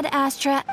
Ad Astra.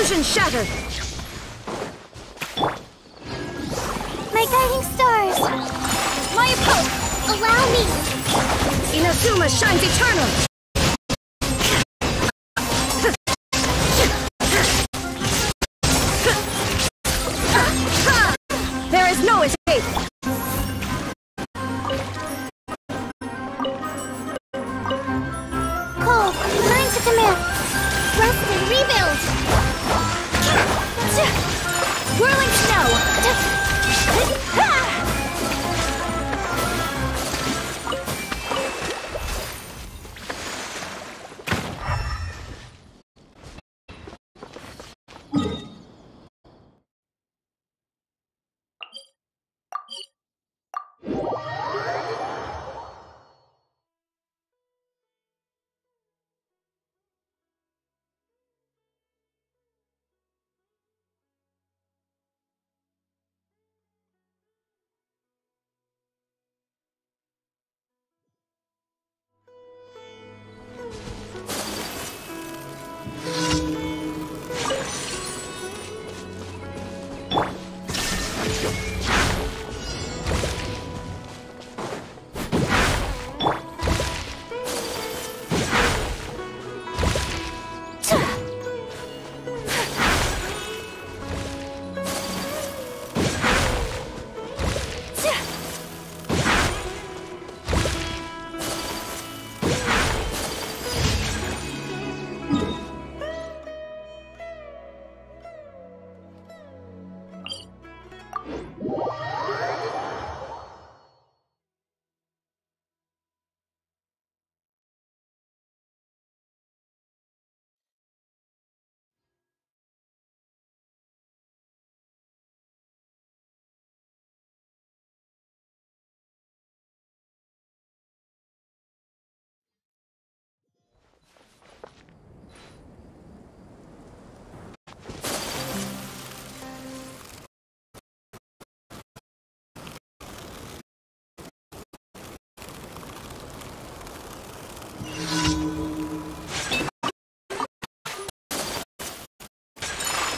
Illusion shattered! My guiding stars! My approach! Allow me! Inazuma shines eternal! There is no escape! Cold, learn to command! Rest and rebuild! Whirling snow!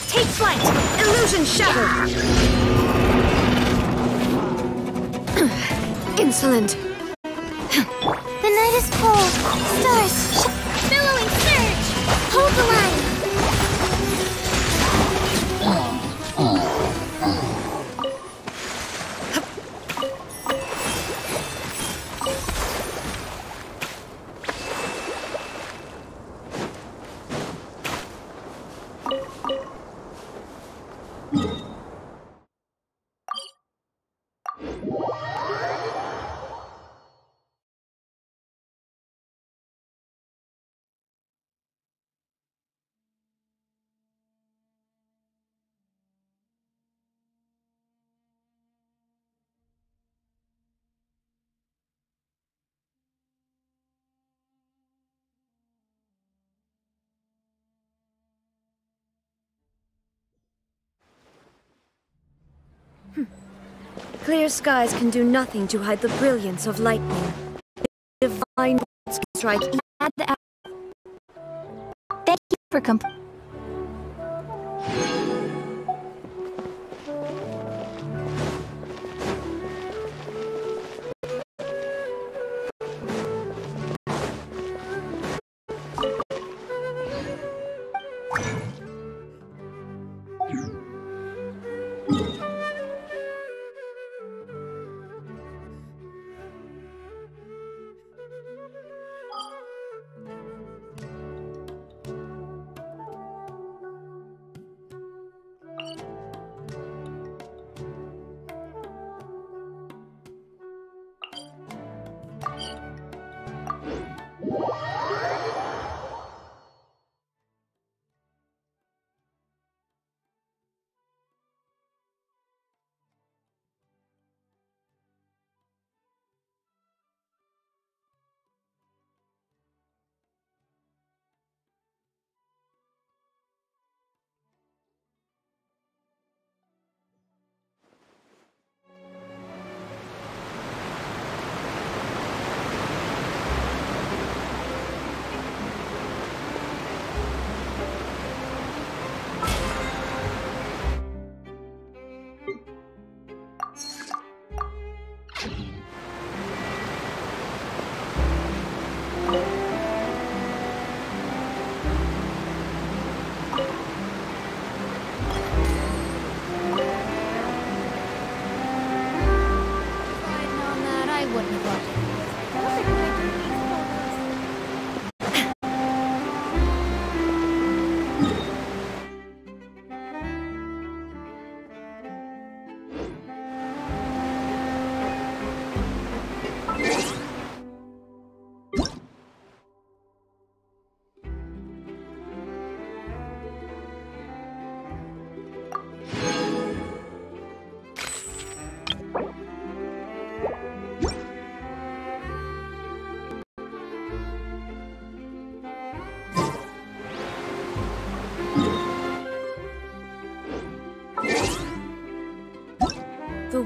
Take flight! Illusion shattered! Insolent! The night is cold. Stars, billowing surge! Hold the line! Clear skies can do nothing to hide the brilliance of lightning. Divine words can strike at the hour. Thank you for complete.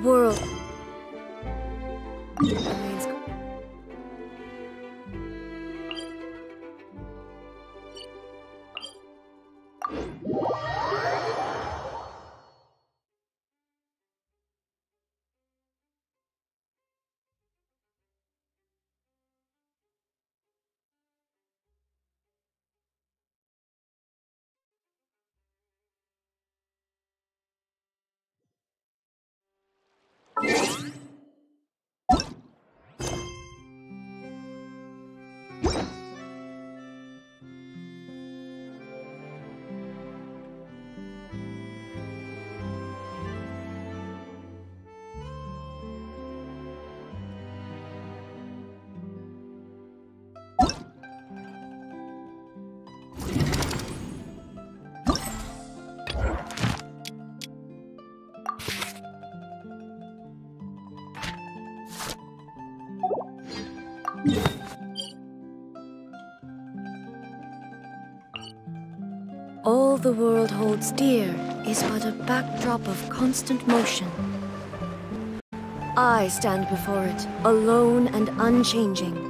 world. All the world holds dear is but a backdrop of constant motion. I stand before it, alone and unchanging.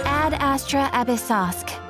Ad Astra Abyssosk.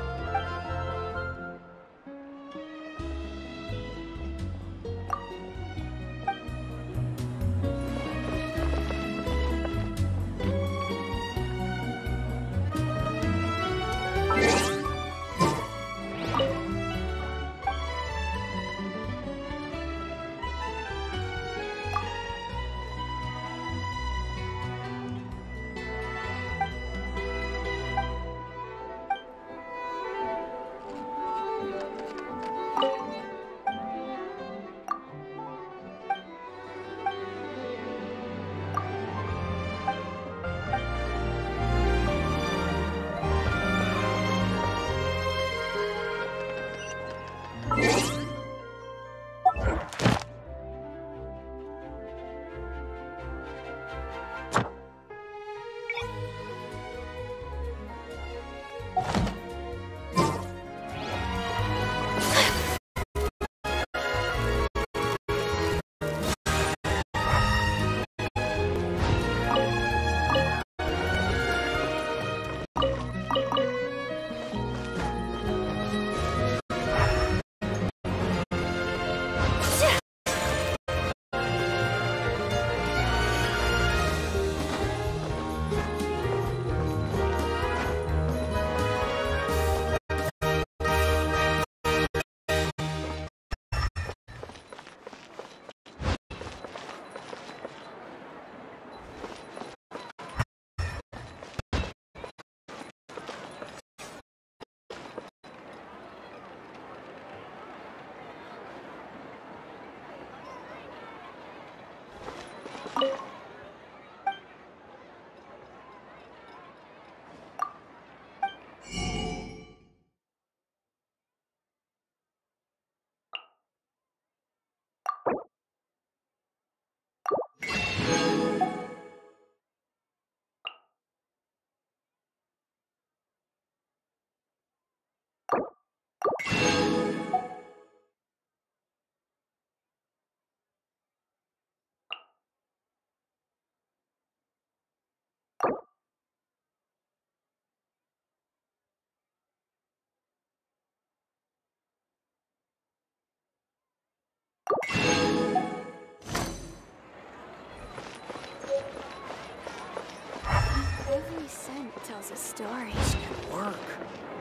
Tells a story. This could work.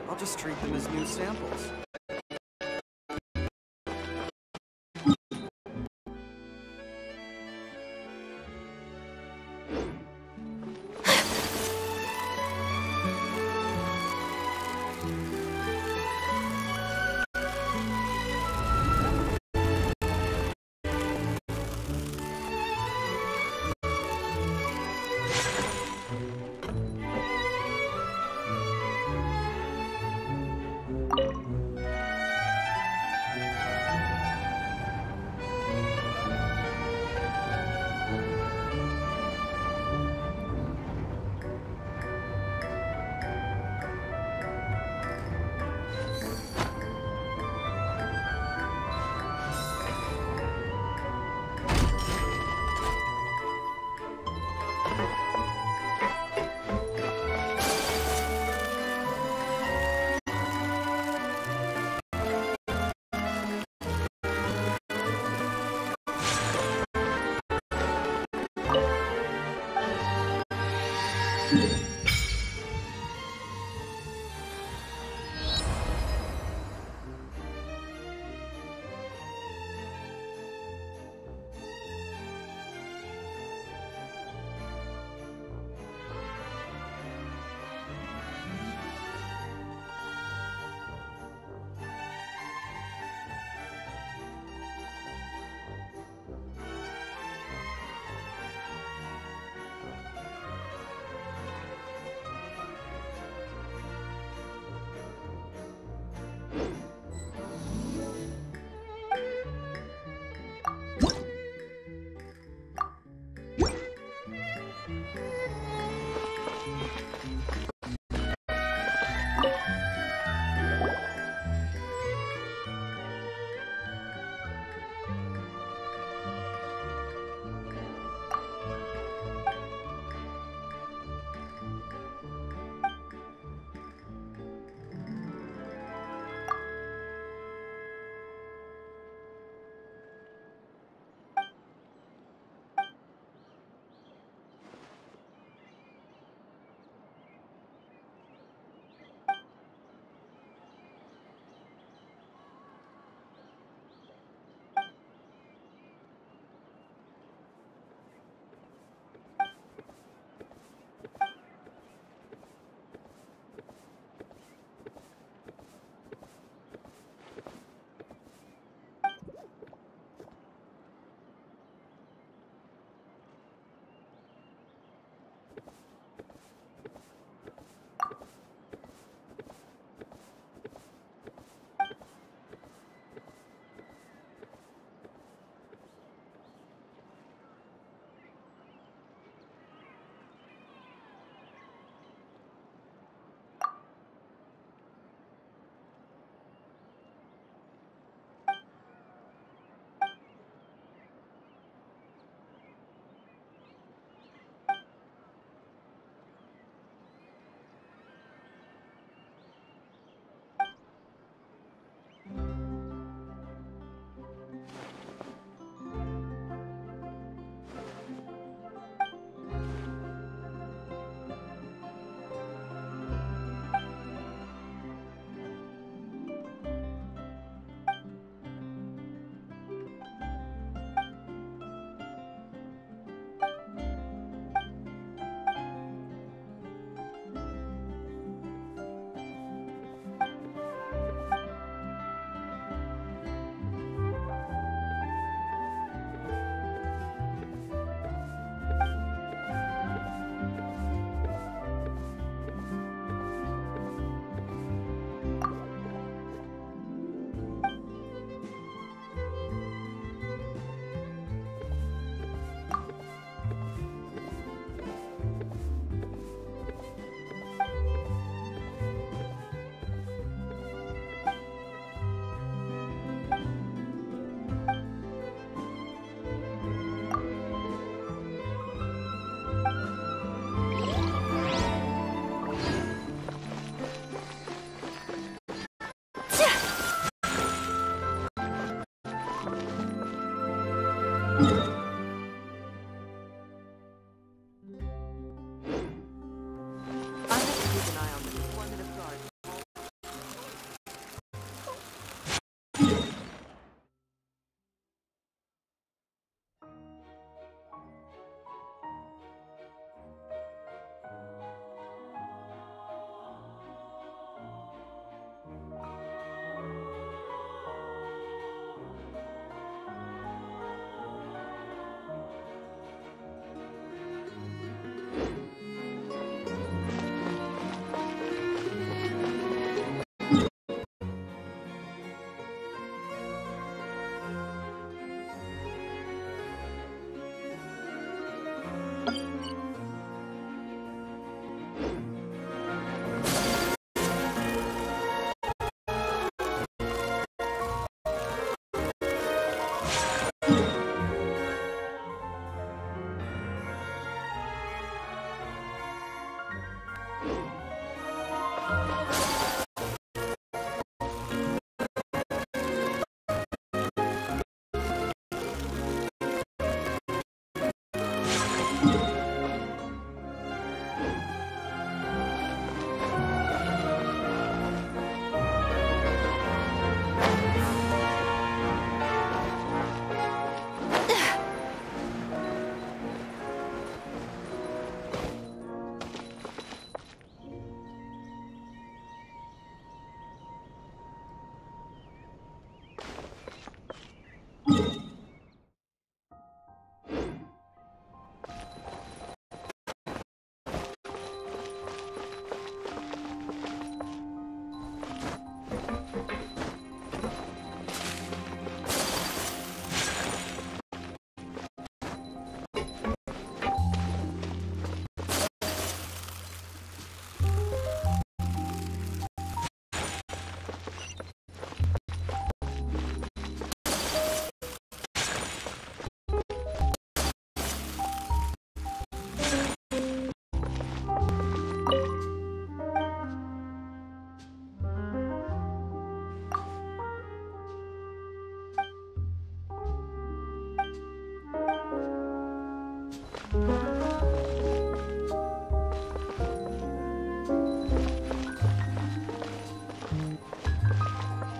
I'll just treat them as new samples.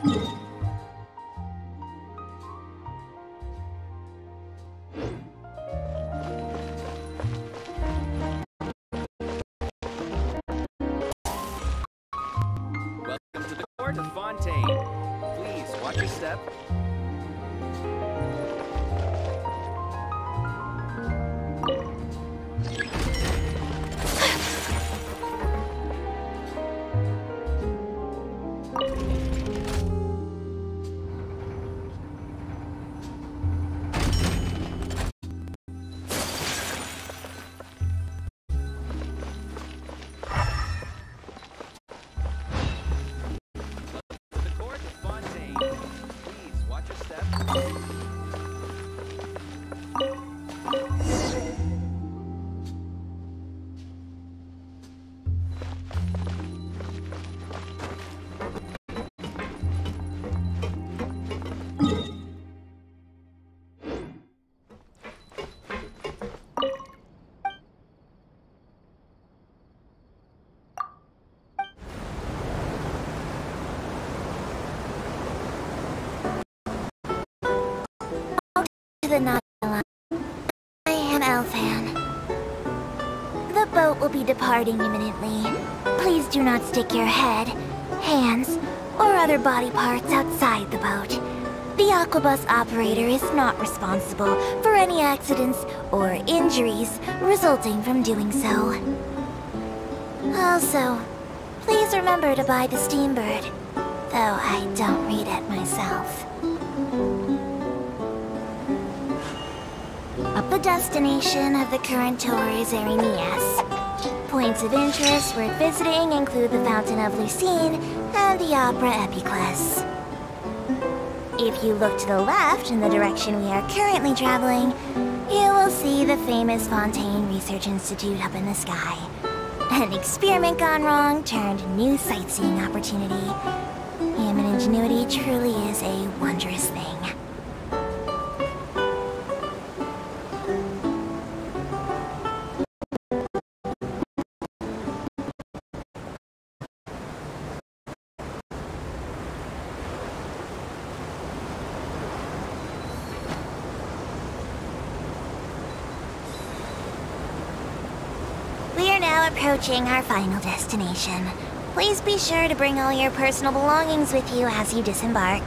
Welcome to the court of Fontaine. Please watch your step. The court of Fontaine. Please watch your step. To the Nautilus. I am Elfan. The boat will be departing imminently. Please do not stick your head, hands, or other body parts outside the boat. The Aquabus operator is not responsible for any accidents or injuries resulting from doing so. Also, please remember to buy the Steambird, though I don't read it myself. The destination of the current tour is Arenias. Points of interest worth visiting include the Fountain of Lucine and the Opera Epiclese. If you look to the left in the direction we are currently traveling, you will see the famous Fontaine Research Institute up in the sky. An experiment gone wrong turned new sightseeing opportunity. Human ingenuity truly is a wondrous thing. We are now approaching our final destination. Please be sure to bring all your personal belongings with you as you disembark.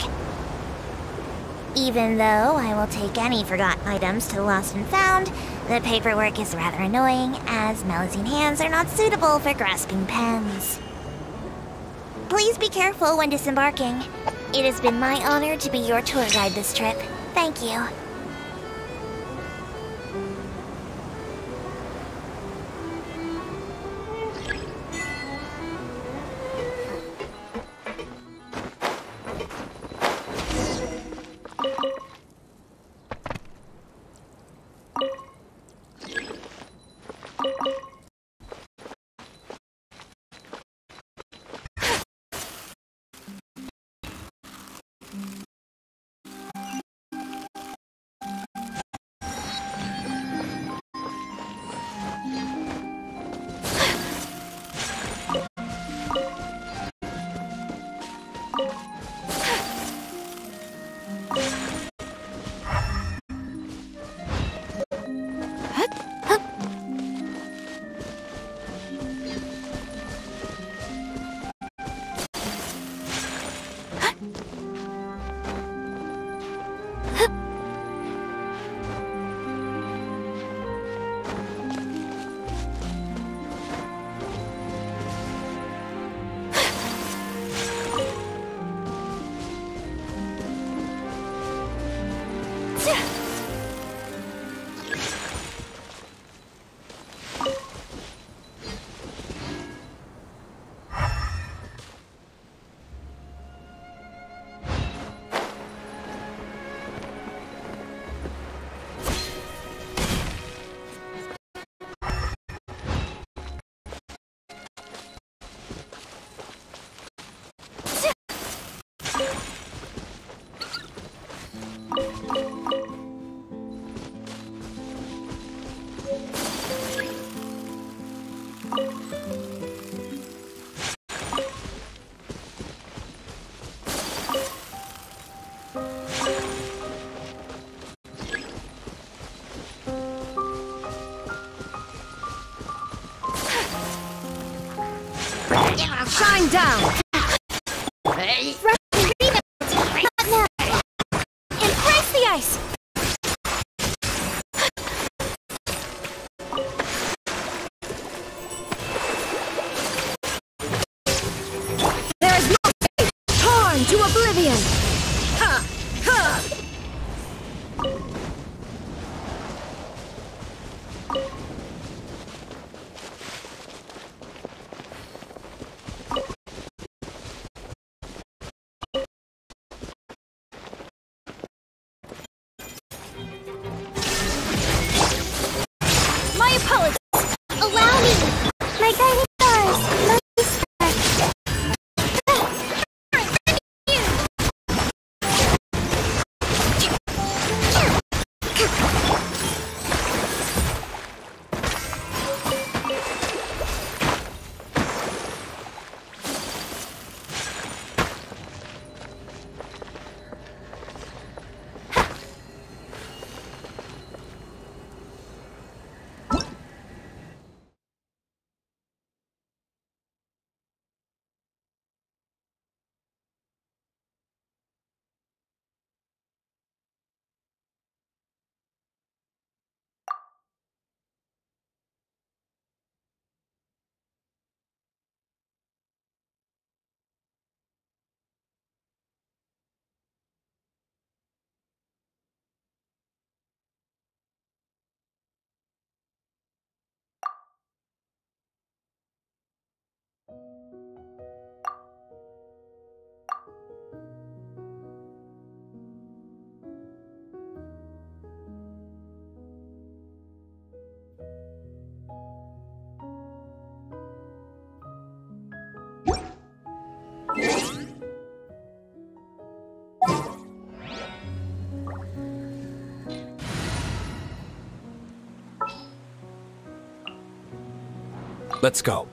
Even though I will take any forgotten items to the lost and found, the paperwork is rather annoying, as Melusine hands are not suitable for grasping pens. Please be careful when disembarking. It has been my honor to be your tour guide this trip. Thank you. Not now. Embrace the ice. There is no fate! Torn to oblivion! Ha! Ha! My apologies. Allow me. My guiding stars. My stars. Let's go.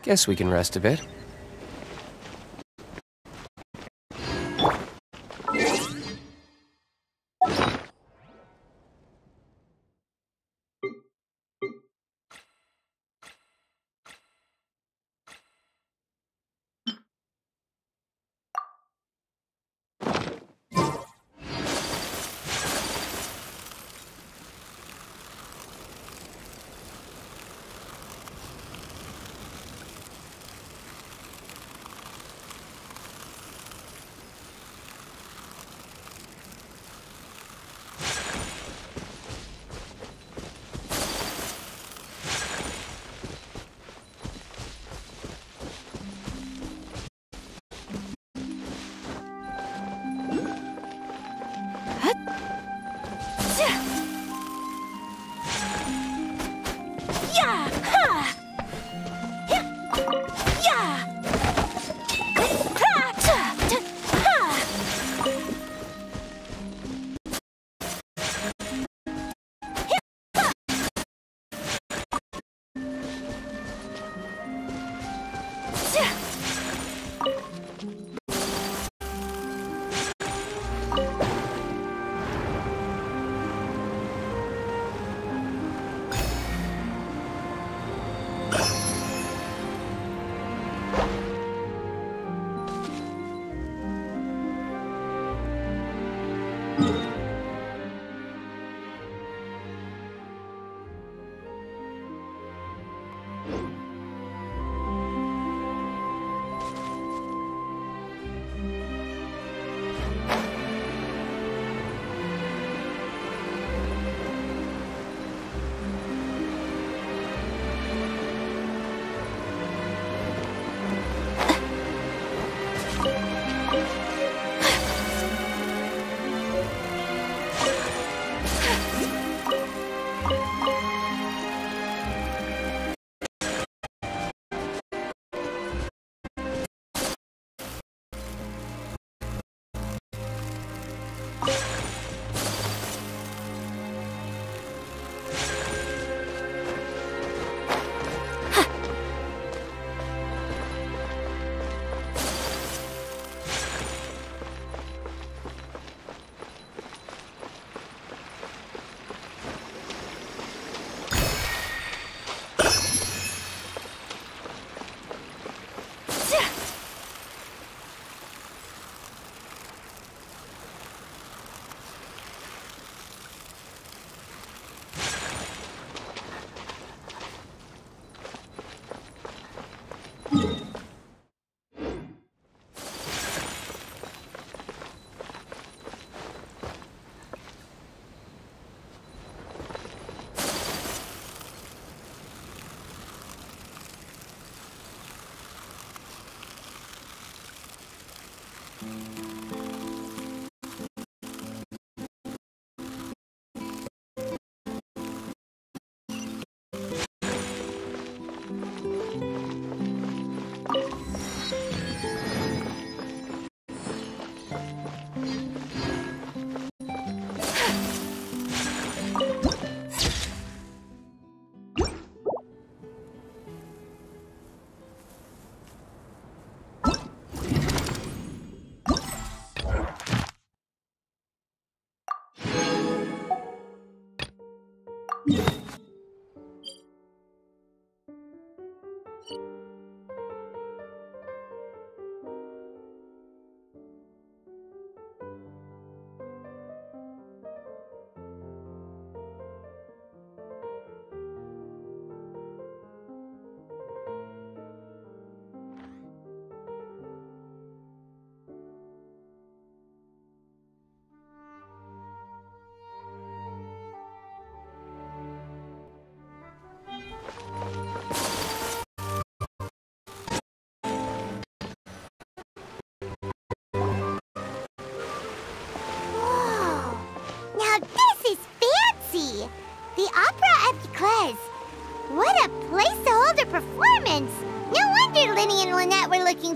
Guess we can rest a bit.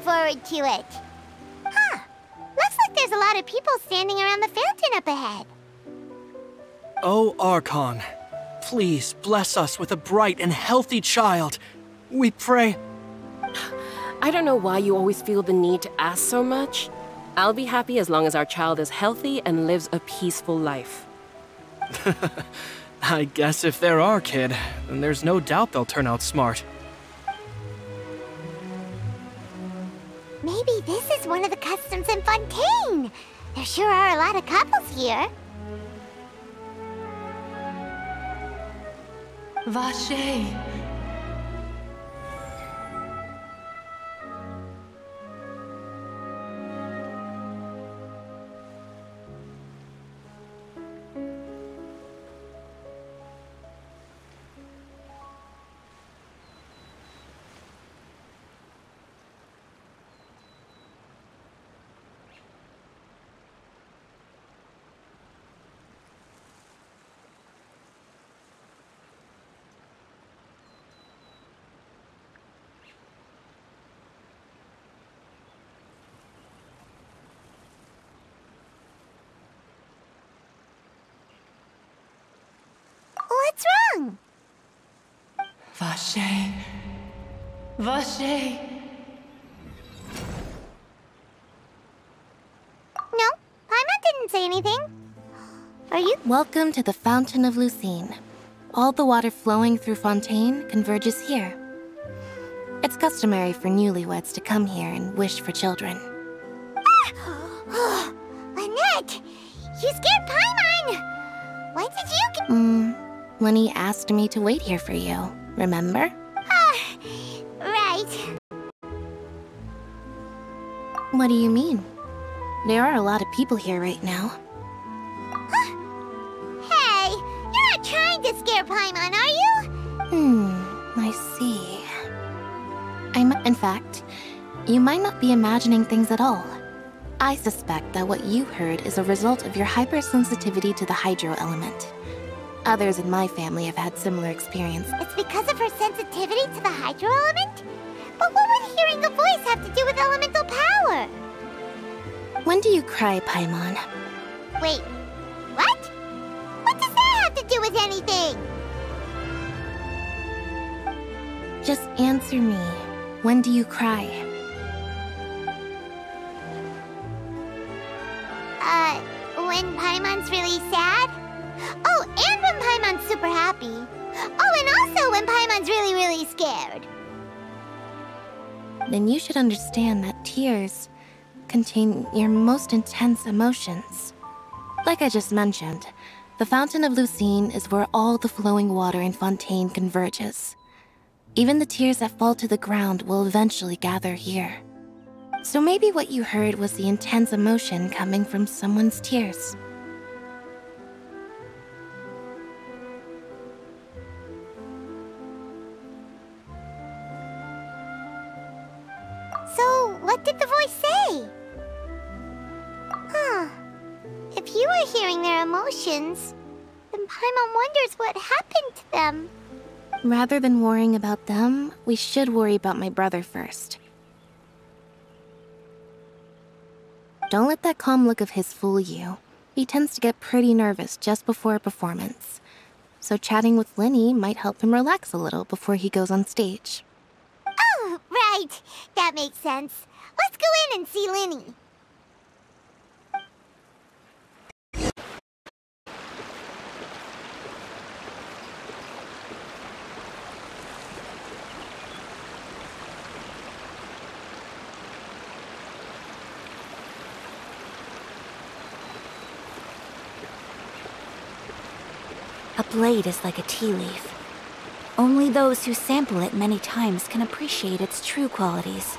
Forward to it. Huh. Looks like there's a lot of people standing around the fountain up ahead. Oh, Archon, please bless us with a bright and healthy child. We pray. I don't know why you always feel the need to ask so much. I'll be happy as long as our child is healthy and lives a peaceful life. I guess if they're our kid, then there's no doubt they'll turn out smart. Maybe this is one of the customs in Fontaine. There sure are a lot of couples here. Vache. What's wrong? Vache. Vache. say anything? Are you? Welcome to the Fountain of Lucine. All the water flowing through Fontaine converges here. It's customary for newlyweds to come here and wish for children. Ah! Annette! You scared Paimon! Why did you When he asked me to wait here for you, remember? Right. What do you mean? There are a lot of people here right now. Hey, you're not trying to scare Paimon, are you? I see. In fact, you might not be imagining things at all. I suspect that what you heard is a result of your hypersensitivity to the hydro element. Others in my family have had similar experience. It's because of her sensitivity to the hydro element? But what would hearing a voice have to do with elemental power? When do you cry, Paimon? Wait, what? What does that have to do with anything? Just answer me. When do you cry? When Paimon's really sad? Oh, and when Paimon's super happy. Oh, and also when Paimon's really, really scared. Then you should understand that tears contain your most intense emotions. Like I just mentioned, the Fountain of Lucine is where all the flowing water in Fontaine converges. Even the tears that fall to the ground will eventually gather here. So maybe what you heard was the intense emotion coming from someone's tears. So, what did the voice say? If you were hearing their emotions, then Paimon wonders what happened to them. Rather than worrying about them, we should worry about my brother first. Don't let that calm look of his fool you. He tends to get pretty nervous just before a performance. So chatting with Linny might help him relax a little before he goes on stage. Oh, right. That makes sense. Let's go in and see Linny. A blade is like a tea leaf. Only those who sample it many times can appreciate its true qualities.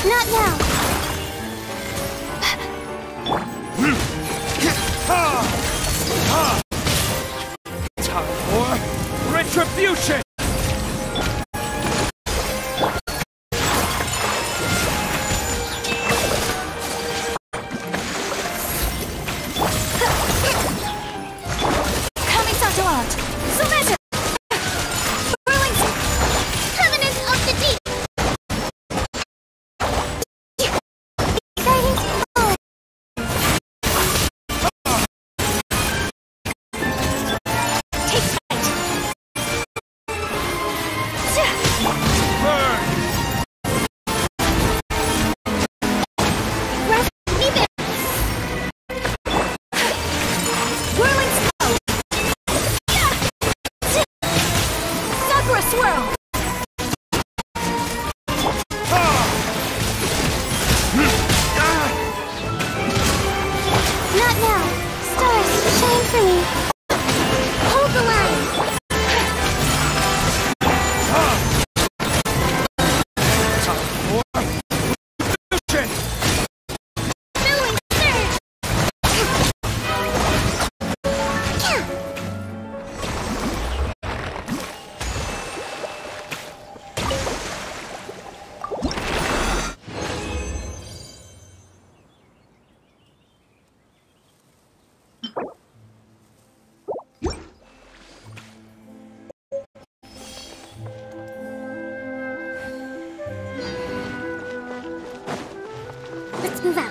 Not now! Time for retribution! Let's move out.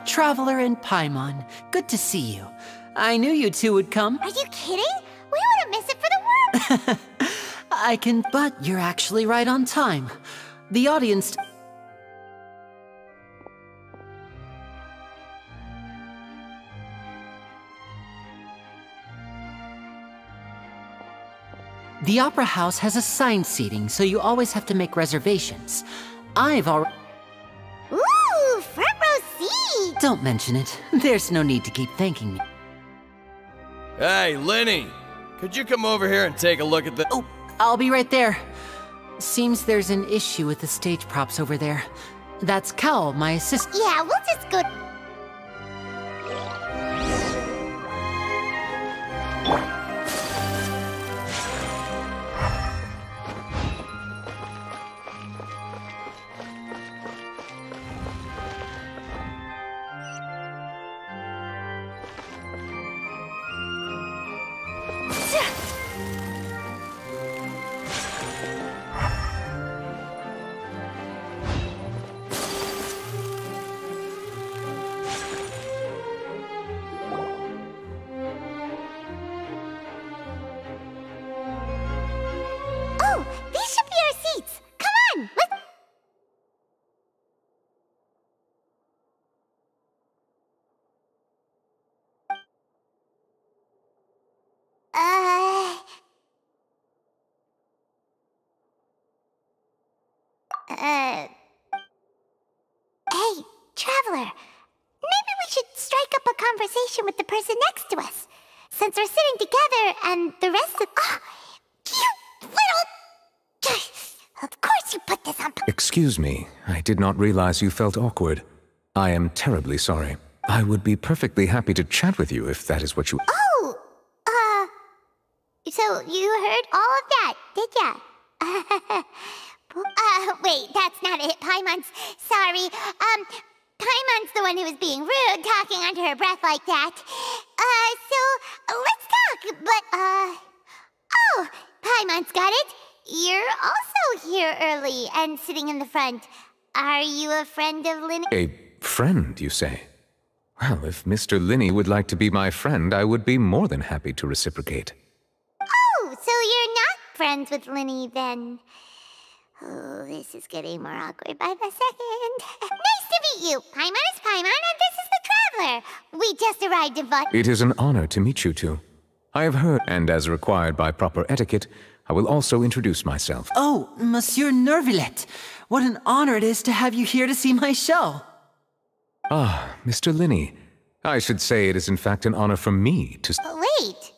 Traveler and Paimon, good to see you. I knew you two would come. Are you kidding? We wouldn't miss it for the world! I can, but you're actually right on time. The audience... The Opera House has assigned seating, so you always have to make reservations. I've already... Ooh, front row seat! Don't mention it. There's no need to keep thanking me. Hey, Lenny! Could you come over here and take a look at the— Oh, I'll be right there. Seems there's an issue with the stage props over there. That's Cal, my assistant. Yeah, we'll just go... traveler. Maybe we should strike up a conversation with the person next to us. Since we're sitting together and the rest of... Oh, you little... Of course you put this on... Excuse me, I did not realize you felt awkward. I am terribly sorry. I would be perfectly happy to chat with you if that is what you... Oh, so you heard all of that, did ya? Wait, that's not it, Paimon's. Sorry. Paimon's the one who was being rude, talking under her breath like that. So, let's talk, but, oh, Paimon's got it. You're also here early and sitting in the front. Are you a friend of Linny? A friend, you say? Well, if Mr. Linny would like to be my friend, I would be more than happy to reciprocate. Oh, so you're not friends with Linny, then. Oh, this is getting more awkward by the second. Nice to meet you. Paimon is Paimon, and this is the Traveler. We just arrived in Vot. It is an honor to meet you two. I have heard, and as required by proper etiquette, I will also introduce myself. Oh, Monsieur Nervillet. What an honor it is to have you here to see my show. Ah, Mr. Linny. I should say it is in fact an honor for me to... Wait.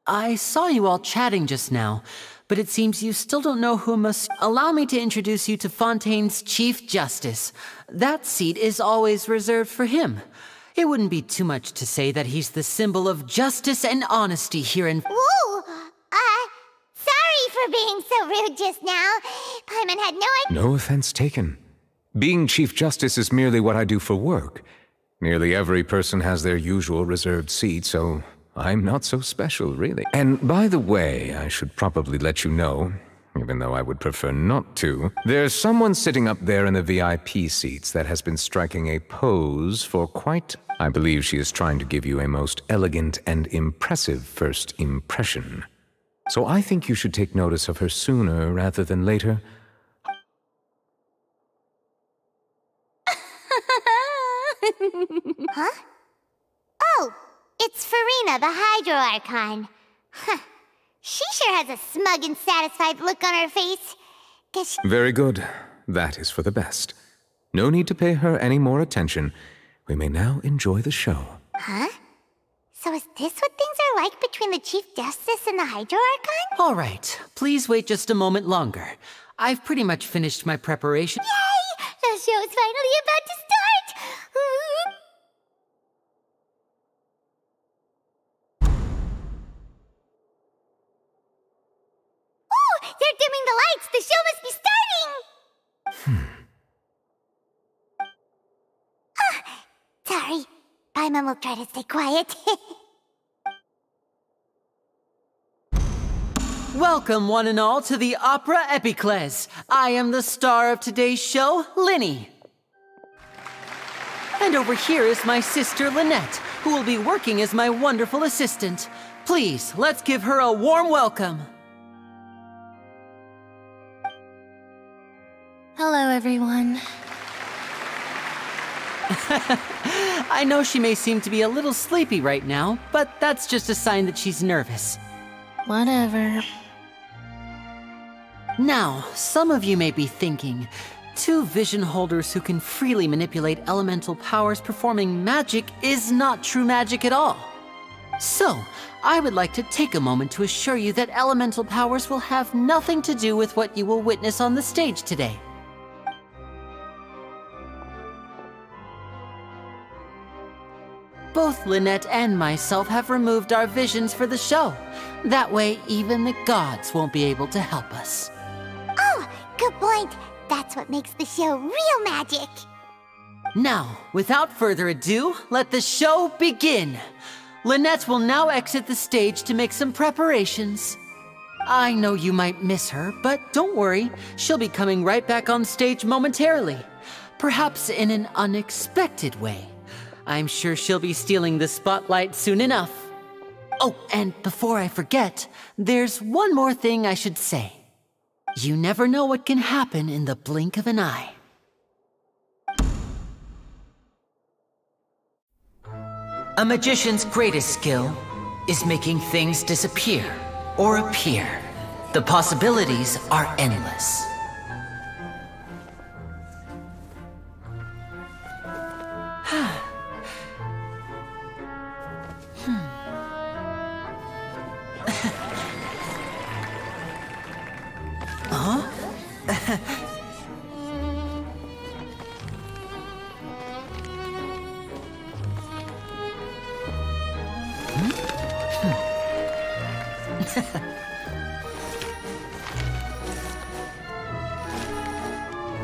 I saw you all chatting just now, but it seems you still don't know who must... Allow me to introduce you to Fontaine's Chief Justice. That seat is always reserved for him. It wouldn't be too much to say that he's the symbol of justice and honesty here in... Whoa! Sorry for being so rude just now. Paimon had no idea... No offense taken. Being Chief Justice is merely what I do for work. Nearly every person has their usual reserved seat, so I'm not so special, really. And by the way, I should probably let you know, even though I would prefer not to, there's someone sitting up there in the VIP seats that has been striking a pose for quite... I believe she is trying to give you a most elegant and impressive first impression. So I think you should take notice of her sooner rather than later. Huh? Oh, it's Farina, the Hydro Archon. Huh. She sure has a smug and satisfied look on her face. Guess she... Very good. That is for the best. No need to pay her any more attention. We may now enjoy the show. Huh? So is this what things are like between the Chief Justice and the Hydro Archon? All right, please wait just a moment longer. I've pretty much finished my preparation. Yay! The show's finally about to start! Oh, they're dimming the lights! The show must be starting! Sorry. Paimon will try to stay quiet. Welcome, one and all, to the Opera Epiclese. I am the star of today's show, Linny. And over here is my sister, Lynette, who will be working as my wonderful assistant. Please, let's give her a warm welcome. Hello, everyone. I know she may seem to be a little sleepy right now, but that's just a sign that she's nervous. Whatever. Now, some of you may be thinking, two vision holders who can freely manipulate elemental powers performing magic is not true magic at all. So, I would like to take a moment to assure you that elemental powers will have nothing to do with what you will witness on the stage today. Both Lynette and myself have removed our visions for the show. That way, even the gods won't be able to help us. Oh, good point. That's what makes the show real magic. Now, without further ado, let the show begin. Lynette will now exit the stage to make some preparations. I know you might miss her, but don't worry. She'll be coming right back on stage momentarily. Perhaps in an unexpected way. I'm sure she'll be stealing the spotlight soon enough. Oh, and before I forget, there's one more thing I should say. You never know what can happen in the blink of an eye. A magician's greatest skill is making things disappear or appear. The possibilities are endless. Huh?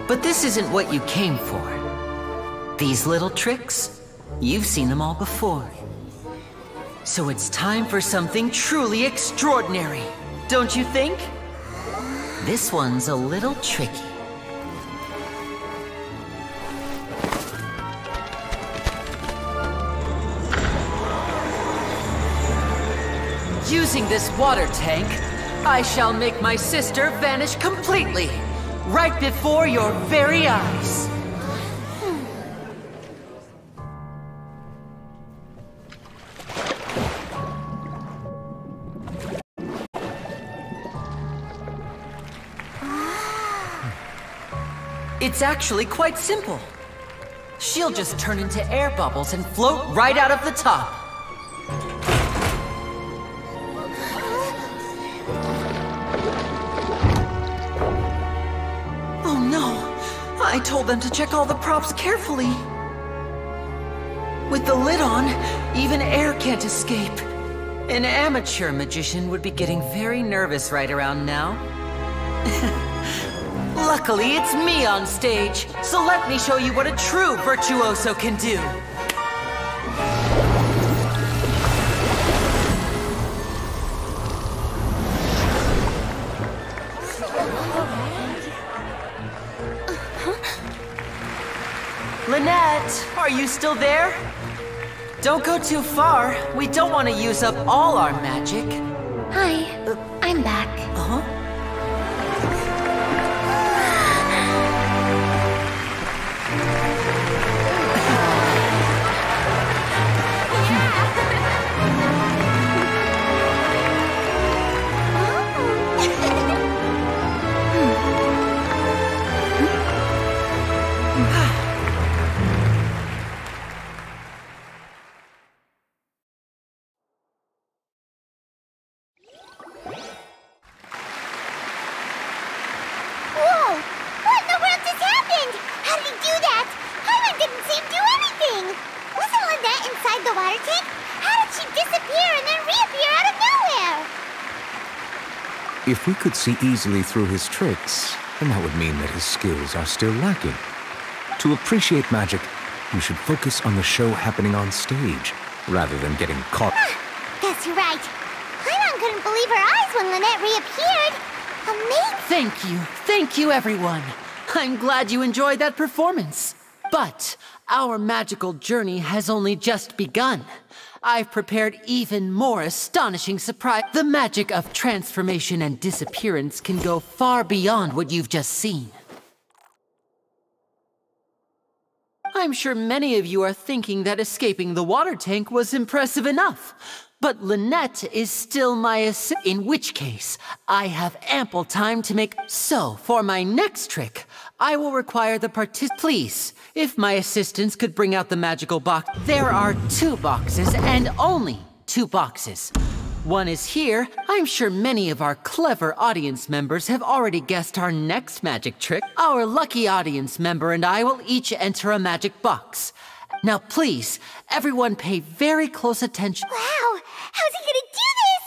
But this isn't what you came for. These little tricks, you've seen them all before. So it's time for something truly extraordinary, don't you think? This one's a little tricky. Using this water tank, I shall make my sister vanish completely, right before your very eyes. It's actually quite simple. She'll just turn into air bubbles and float right out of the top. Oh no! I told them to check all the props carefully. With the lid on, even air can't escape. An amateur magician would be getting very nervous right around now. Luckily, it's me on stage, so let me show you what a true virtuoso can do. Lynette, are you still there? Don't go too far. We don't want to use up all our magic. Hi, I'm back. Uh-huh. If we could see easily through his tricks, then that would mean that his skills are still lacking. To appreciate magic, you should focus on the show happening on stage, rather than getting caught. That's right. Paimon couldn't believe her eyes when Lynette reappeared. Amazing! Thank you everyone. I'm glad you enjoyed that performance. But our magical journey has only just begun. I've prepared even more astonishing surprise. The magic of transformation and disappearance can go far beyond what you've just seen. I'm sure many of you are thinking that escaping the water tank was impressive enough. But Lynette is still my assistant, in which case, I have ample time to make... So, for my next trick, I will require the Please, if my assistants could bring out the magical box. There are 2 boxes, and only 2 boxes. One is here. I'm sure many of our clever audience members have already guessed our next magic trick. Our lucky audience member and I will each enter a magic box. Now please, everyone pay very close attention. Wow! How's he gonna do this?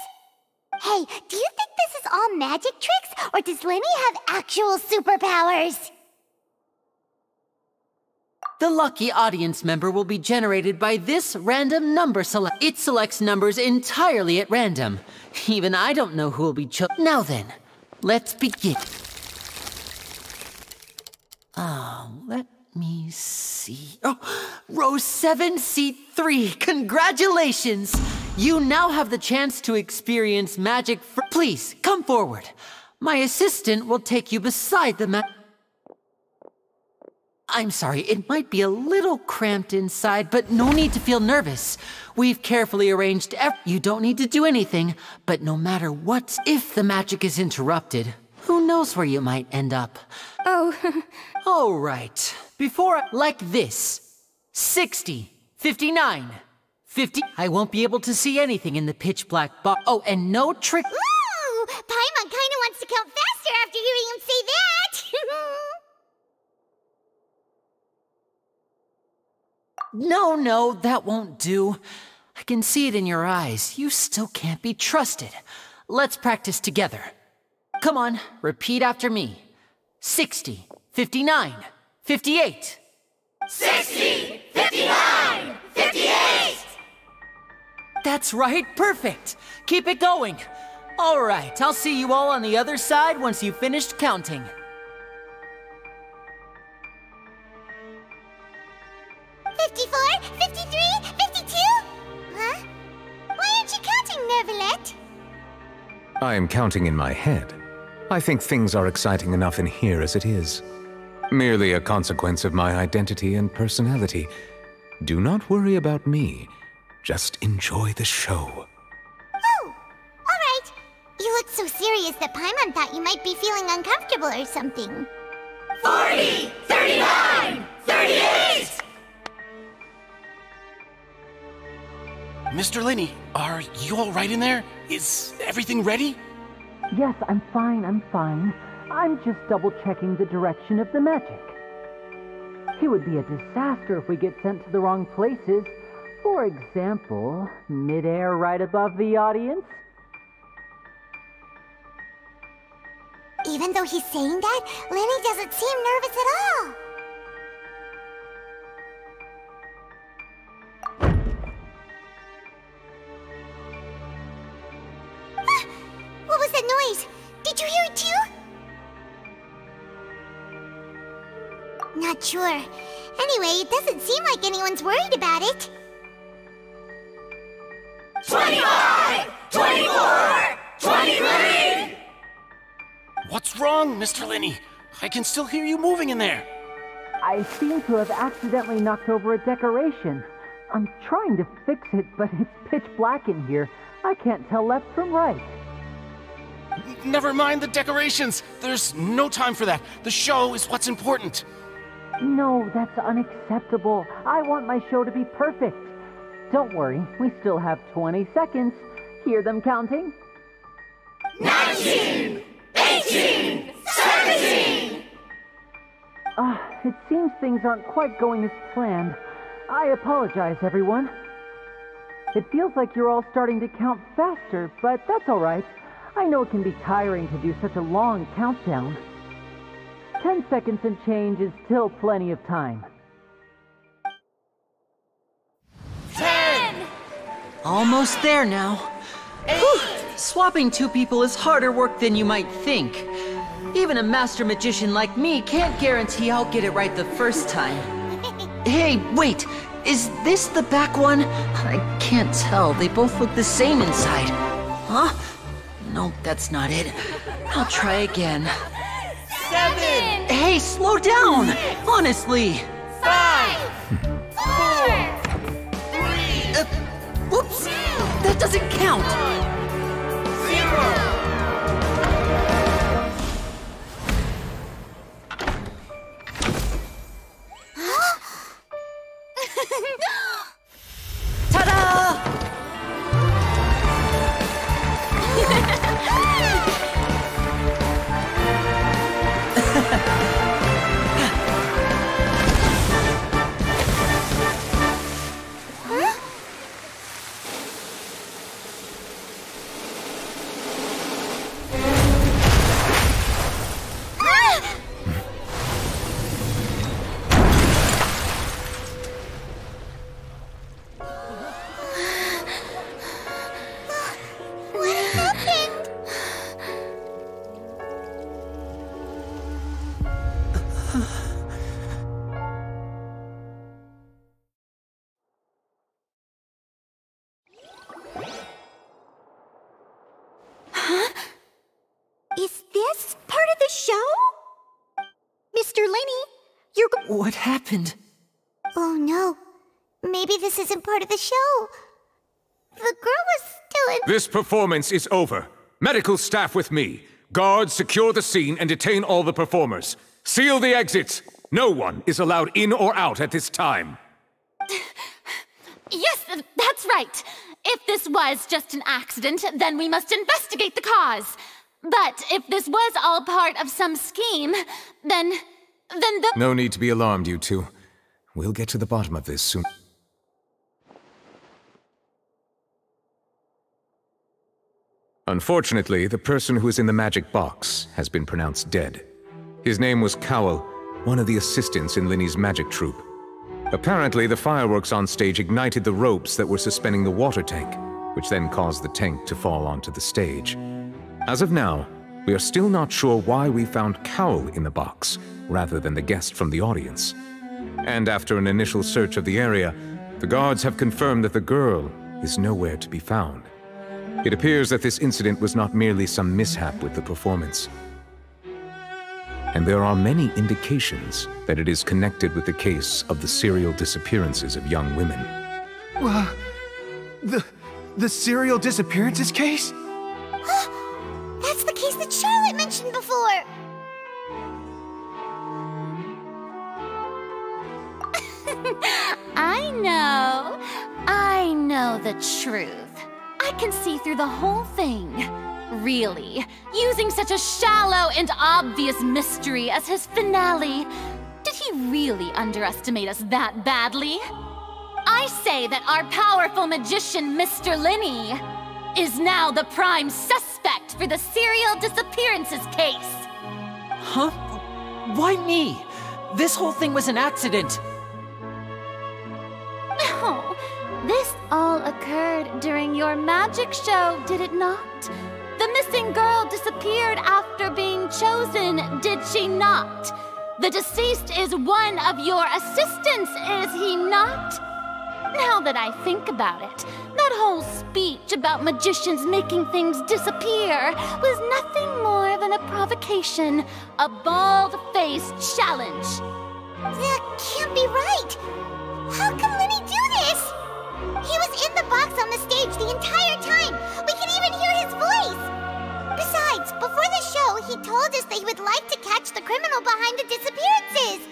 Hey, do you think this is all magic tricks, or does Lenny have actual superpowers? The lucky audience member will be generated by this random number select. It selects numbers entirely at random. Even I don't know who will be chosen. Now then, let's begin. Let me see. Oh, row 7, seat 3. Congratulations! You now have the chance to experience magic. Please, come forward. My assistant will take you beside the I'm sorry, it might be a little cramped inside, but no need to feel nervous. We've carefully arranged You don't need to do anything, but no matter what, if the magic is interrupted, who knows where you might end up. Oh. All right. Like this. 60, 59, 50. I won't be able to see anything in the pitch black box. Oh, and no trick. Ooh! Paimon kinda wants to count faster after hearing him say that! No, that won't do. I can see it in your eyes. You still can't be trusted. Let's practice together. Come on, repeat after me. 60, 59, 58. 60, 59, 58! That's right, perfect. Keep it going. All right, I'll see you all on the other side once you've finished counting. Why aren't you counting, Nervalet? I am counting in my head. I think things are exciting enough in here as it is. Merely a consequence of my identity and personality. Do not worry about me. Just enjoy the show. Oh, alright. You look so serious that Paimon thought you might be feeling uncomfortable or something. 40, 39, 38! Mr. Linney, are you all right in there? Is everything ready? Yes, I'm fine. I'm just double-checking the direction of the magic. It would be a disaster if we get sent to the wrong places. For example, mid-air right above the audience. Even though he's saying that, Lenny doesn't seem nervous at all. What was that noise? Did you hear it too? Not sure. Anyway, it doesn't seem like anyone's worried about it. 25, 24, 23! What's wrong, Mr. Linney? I can still hear you moving in there. I seem to have accidentally knocked over a decoration. I'm trying to fix it, but it's pitch black in here. I can't tell left from right. Never mind the decorations. There's no time for that. The show is what's important. No, that's unacceptable. I want my show to be perfect. Don't worry, we still have 20 seconds. Hear them counting? 19, 18, 17! It seems things aren't quite going as planned. I apologize, everyone. It feels like you're all starting to count faster, but that's all right. I know it can be tiring to do such a long countdown. 10 seconds and change is still plenty of time. 10! Almost there now. Whew. Swapping two people is harder work than you might think. Even a master magician like me can't guarantee I'll get it right the first time. Hey, wait! Is this the back one? I can't tell. They both look the same inside. Huh? Nope, that's not it. I'll try again. 7! Hey, slow down! Honestly! 5! 4! 3! Whoops! That doesn't count! 0! Ta-da! Is this part of the show? Mr. Linney, you're What happened? Oh no. Maybe this isn't part of the show. The girl was still in— This performance is over. Medical staff with me. Guards, secure the scene and detain all the performers. Seal the exits. No one is allowed in or out at this time. Yes, that's right. If this was just an accident, then we must investigate the cause. But if this was all part of some scheme, then the— No need to be alarmed, you two. We'll get to the bottom of this soon. Unfortunately, the person who is in the magic box has been pronounced dead. His name was Cowell, one of the assistants in Linny's magic troupe. Apparently, the fireworks on stage ignited the ropes that were suspending the water tank, which then caused the tank to fall onto the stage. As of now, we are still not sure why we found Cowell in the box, rather than the guest from the audience. And after an initial search of the area, the guards have confirmed that the girl is nowhere to be found. It appears that this incident was not merely some mishap with the performance. And there are many indications that it is connected with the case of the serial disappearances of young women. The serial disappearances case? That's the case that Charlotte mentioned before! I know the truth. I can see through the whole thing. Really, using such a shallow and obvious mystery as his finale. Did he really underestimate us that badly? I say that our powerful magician, Mr. Linny, is now the prime suspect for the serial disappearances case. Huh? Why me? This whole thing was an accident. No, this all occurred during your magic show, did it not? The missing girl disappeared after being chosen, did she not? The deceased is one of your assistants, is he not? Now that I think about it, that whole speech about magicians making things disappear was nothing more than a provocation, a bald-faced challenge. That can't be right! How can Linny do this? He was in the box on the stage the entire time! We can even hear his voice! Besides, before the show, he told us that he would like to catch the criminal behind the disappearances!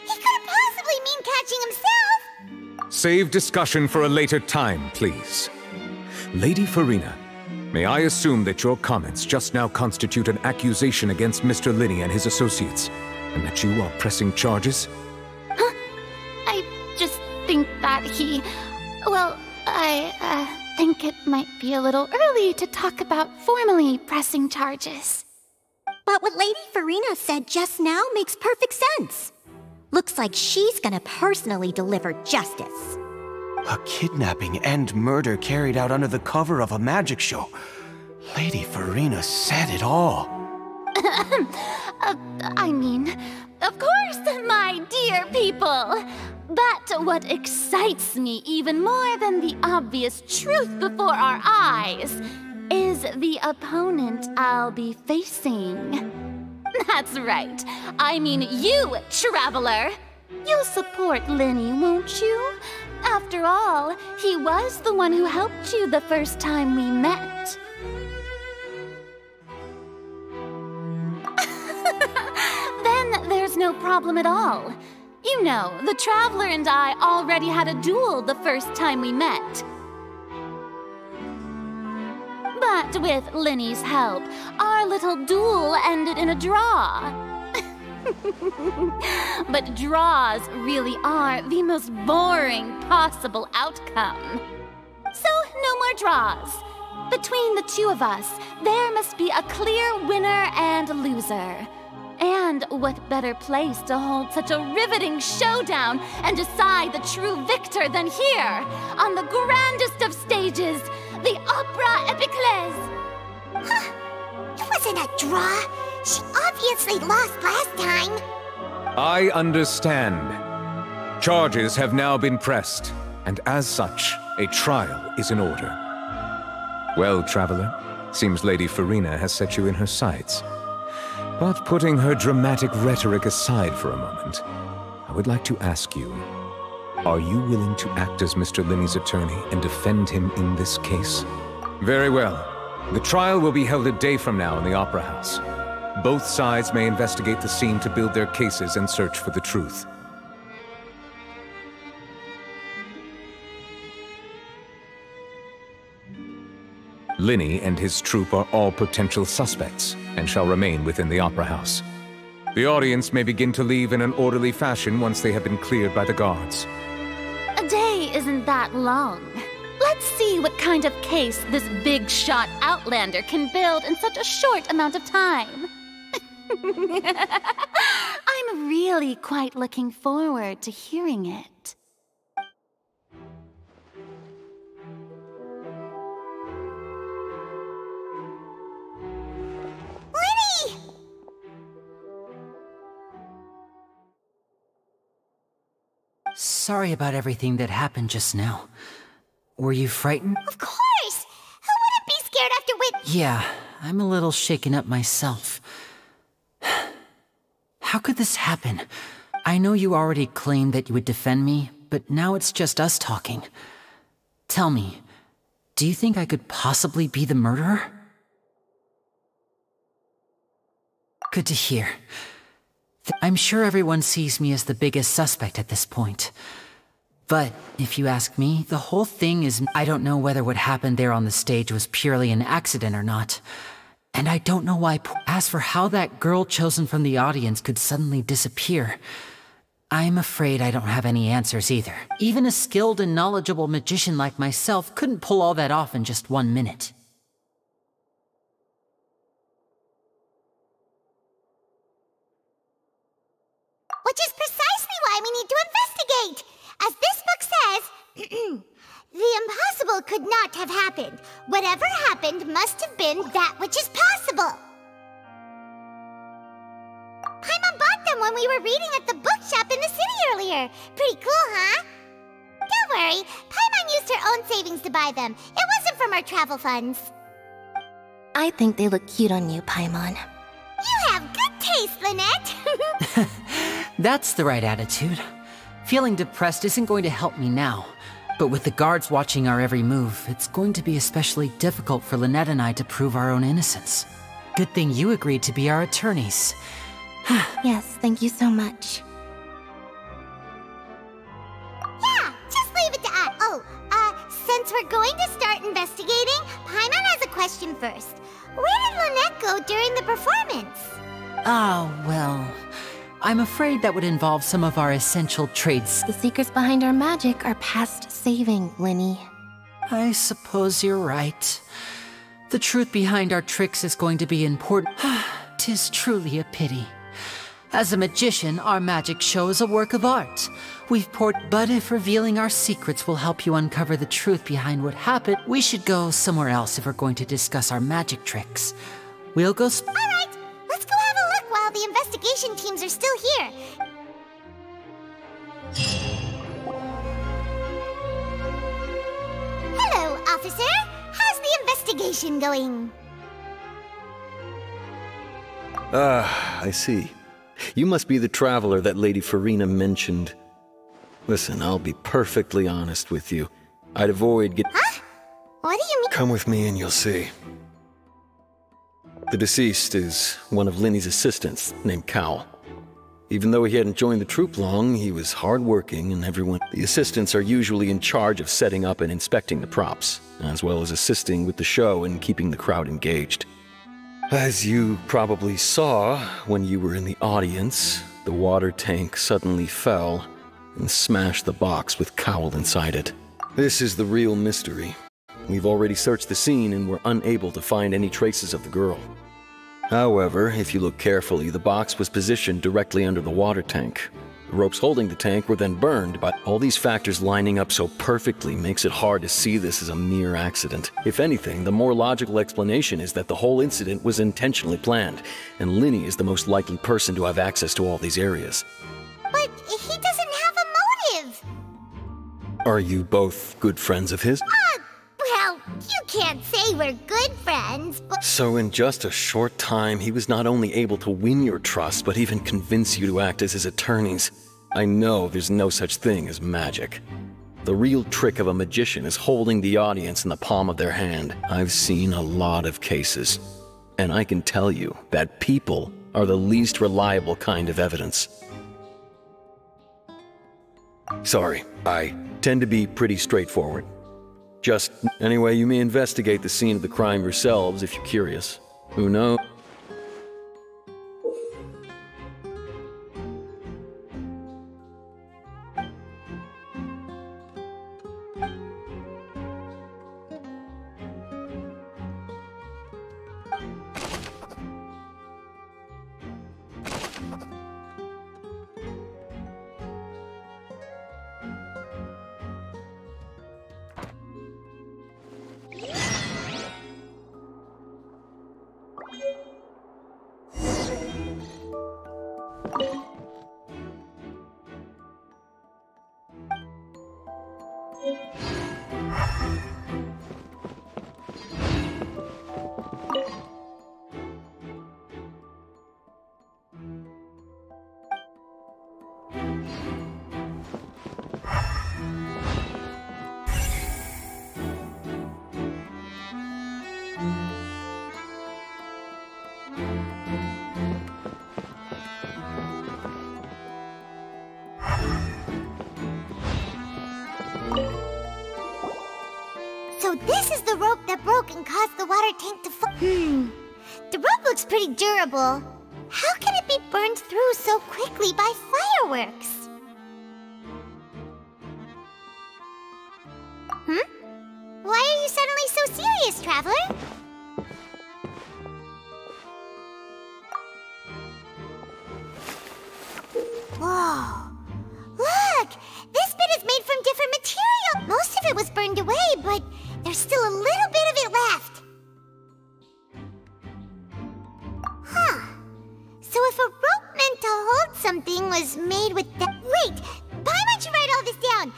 He couldn't possibly mean catching himself! Save discussion for a later time, please. Lady Farina, may I assume that your comments just now constitute an accusation against Mr. Linny and his associates, and that you are pressing charges? Huh? I just think that he... Well, I think it might be a little early to talk about formally pressing charges. But what Lady Farina said just now makes perfect sense. Looks like she's gonna personally deliver justice. A kidnapping and murder carried out under the cover of a magic show. Lady Farina said it all. I mean, of course, my dear people. But what excites me even more than the obvious truth before our eyes is the opponent I'll be facing. That's right. I mean you, Traveler. You'll support Linny, won't you? After all, he was the one who helped you the first time we met. Then there's no problem at all. You know, the Traveler and I already had a duel the first time we met. But with Linny's help, our little duel ended in a draw. But draws really are the most boring possible outcome. So, no more draws. Between the two of us, there must be a clear winner and loser. And what better place to hold such a riveting showdown and decide the true victor than here, on the grandest of stages, the Opera Epiclese. Huh? It wasn't a draw. She obviously lost last time. I understand. Charges have now been pressed, and as such, a trial is in order. Well, Traveler, seems Lady Farina has set you in her sights. But putting her dramatic rhetoric aside for a moment, I would like to ask you, are you willing to act as Mr. Linny's attorney and defend him in this case? Very well. The trial will be held a day from now in the Opera House. Both sides may investigate the scene to build their cases and search for the truth. Linny and his troupe are all potential suspects and shall remain within the Opera House. The audience may begin to leave in an orderly fashion once they have been cleared by the guards. A day isn't that long. Let's see what kind of case this big shot outlander can build in such a short amount of time. I'm really quite looking forward to hearing it. Linny! Sorry about everything that happened just now. Were you frightened? Of course! Who wouldn't be scared after Yeah, I'm a little shaken up myself. How could this happen? I know you already claimed that you would defend me, but now it's just us talking. Tell me, do you think I could possibly be the murderer? Good to hear. I'm sure everyone sees me as the biggest suspect at this point. But if you ask me, the whole thing is... I don't know whether what happened there on the stage was purely an accident or not. And I don't know why... As for how that girl chosen from the audience could suddenly disappear, I'm afraid I don't have any answers either. Even a skilled and knowledgeable magician like myself couldn't pull all that off in just 1 minute. Which is precisely why we need to investigate! As this book says, the impossible could not have happened. Whatever happened must have been that which is possible. Paimon bought them when we were reading at the bookshop in the city earlier. Pretty cool, huh? Don't worry, Paimon used her own savings to buy them. It wasn't from our travel funds. I think they look cute on you, Paimon. You have good taste, Lynette. That's the right attitude. Feeling depressed isn't going to help me now. But with the guards watching our every move, it's going to be especially difficult for Lynette and I to prove our own innocence. Good thing you agreed to be our attorneys. Yes, thank you so much. Yeah, just leave it to us. Since we're going to start investigating, Paimon has a question first. Where did Lynette go during the performance? Well... I'm afraid that would involve some of our essential traits. The secrets behind our magic are past saving, Linny. I suppose you're right. The truth behind our tricks is going to be important. 'Tis truly a pity. As a magician, our magic show is a work of art. We've poured... But if revealing our secrets will help you uncover the truth behind what happened, we should go somewhere else if we're going to discuss our magic tricks. We'll go... All right, let's go have a look while the investigation teams are still here. Hello, officer. How's the investigation going? I see. You must be the traveler that Lady Farina mentioned. Listen, I'll be perfectly honest with you. I'd avoid Huh? What do you mean? Come with me and you'll see. The deceased is one of Linny's assistants, named Cal. Even though he hadn't joined the troupe long, he was hardworking and everyone... The assistants are usually in charge of setting up and inspecting the props, as well as assisting with the show and keeping the crowd engaged. As you probably saw when you were in the audience, the water tank suddenly fell and smashed the box with Cowl inside it. This is the real mystery. We've already searched the scene and were unable to find any traces of the girl. However, if you look carefully, the box was positioned directly under the water tank. The ropes holding the tank were then burned, but all these factors lining up so perfectly makes it hard to see this as a mere accident. If anything, the more logical explanation is that the whole incident was intentionally planned, and Linny is the most likely person to have access to all these areas. But he doesn't have a motive. Are you both good friends of his? Well, you can't say we're good friends, but... So in just a short time, he was not only able to win your trust, but even convince you to act as his attorneys. I know there's no such thing as magic. The real trick of a magician is holding the audience in the palm of their hand. I've seen a lot of cases, and I can tell you that people are the least reliable kind of evidence. Sorry, I tend to be pretty straightforward. Just anyway, you may investigate the scene of the crime yourselves if you're curious. Who knows? So this is the rope that broke and caused the water tank to fall. The rope looks pretty durable. How can it be burned through so quickly by fireworks? Why are you suddenly so serious, Traveler? Whoa. Look! This bit is made from different material. Most of it was burned away, but there's still a little bit of it left. Huh. So if a rope meant to hold something was made with that... Wait! Why don't you write all this down?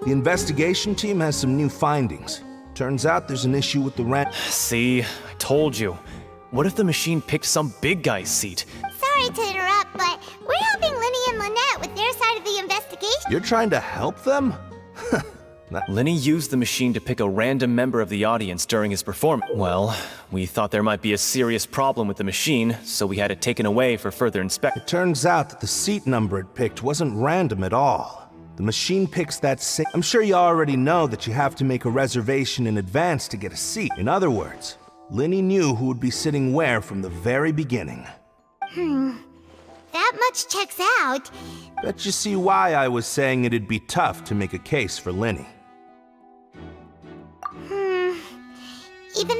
The investigation team has some new findings. Turns out there's an issue with the rent. See, I told you. What if the machine picked some big guy's seat? Sorry to interrupt, but we're helping Linny and Lynette with their side of the investigation. You're trying to help them? Linny used the machine to pick a random member of the audience during his performance. Well, we thought there might be a serious problem with the machine, so we had it taken away for further inspection. It turns out that the seat number it picked wasn't random at all. The machine picks that seat. I'm sure you already know that you have to make a reservation in advance to get a seat. In other words, Linny knew who would be sitting where from the very beginning. That much checks out. Bet you see why I was saying it'd be tough to make a case for Linny. Even...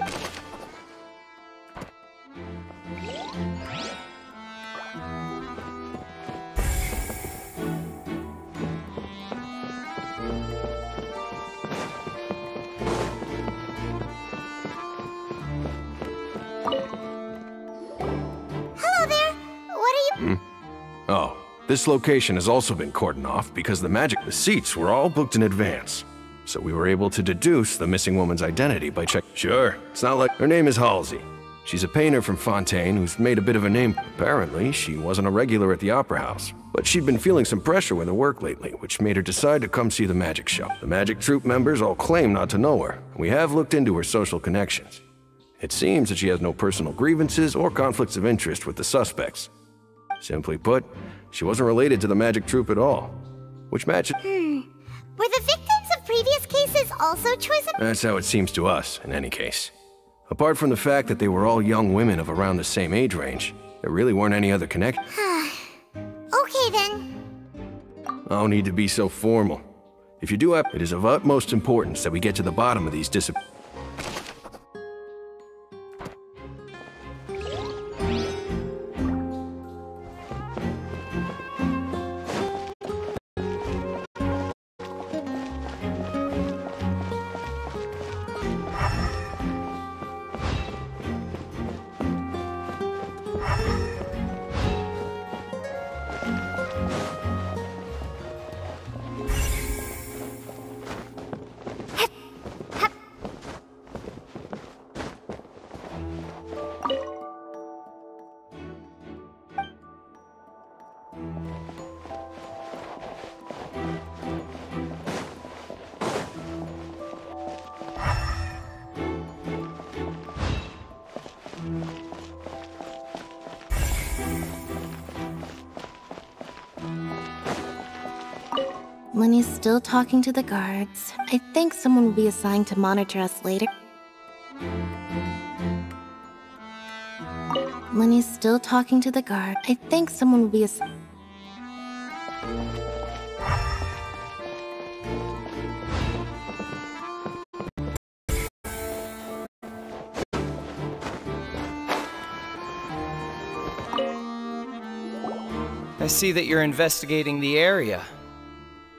Oh, this location has also been cordoned off because the seats were all booked in advance. So we were able to deduce the missing woman's identity by checking. Sure, it's not like... Her name is Halsey. She's a painter from Fontaine who's made a bit of a name. Apparently, she wasn't a regular at the Opera House, but she'd been feeling some pressure with her work lately, which made her decide to come see the magic show. The magic troupe members all claim not to know her. We have looked into her social connections. It seems that she has no personal grievances or conflicts of interest with the suspects. Simply put, she wasn't related to the magic troupe at all, which matches... Were the victims of previous cases also chosen? That's how it seems to us, in any case. Apart from the fact that they were all young women of around the same age range, there really weren't any other connections. Okay then. No need to be so formal. If you do have... It is of utmost importance that we get to the bottom of these disappearances. Lenny's still talking to the guards. I think someone will be assigned to monitor us later. Lenny's still talking to the guard. I think someone will be assigned. I see that you're investigating the area.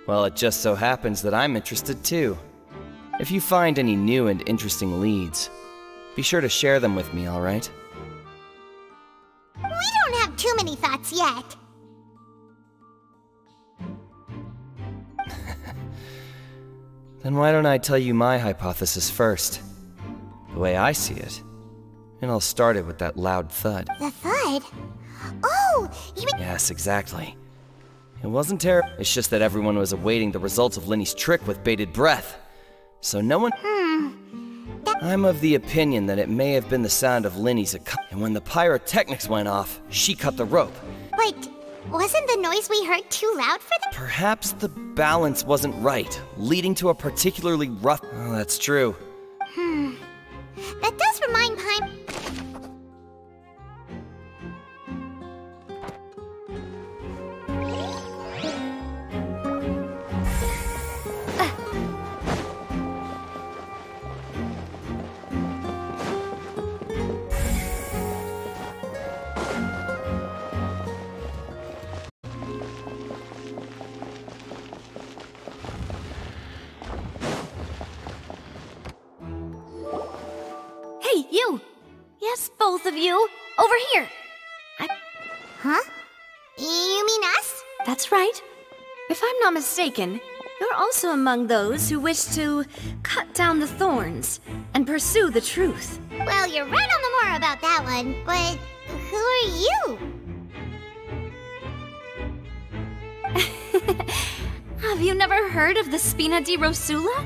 Well, it just so happens that I'm interested too. If you find any new and interesting leads, be sure to share them with me, alright? We don't have too many thoughts yet. Then why don't I tell you my hypothesis first? The way I see it. It all started with that loud thud. The thud? Oh, you mean— Yes, exactly. It wasn't terrible. It's just that everyone was awaiting the results of Lenny's trick with bated breath. So no one— I'm of the opinion that it may have been the sound of Lenny's and when the pyrotechnics went off, she cut the rope. But wasn't the noise we heard too loud for them? Perhaps the balance wasn't right, leading to a particularly rough— Oh, that's true. That does remind Paimon. Hey, you! Yes, both of you! Over here! Huh? You mean us? That's right. If I'm not mistaken, you're also among those who wish to cut down the thorns and pursue the truth. Well, you're right on the more about that one, but who are you? Have you never heard of the Spina di Rosula?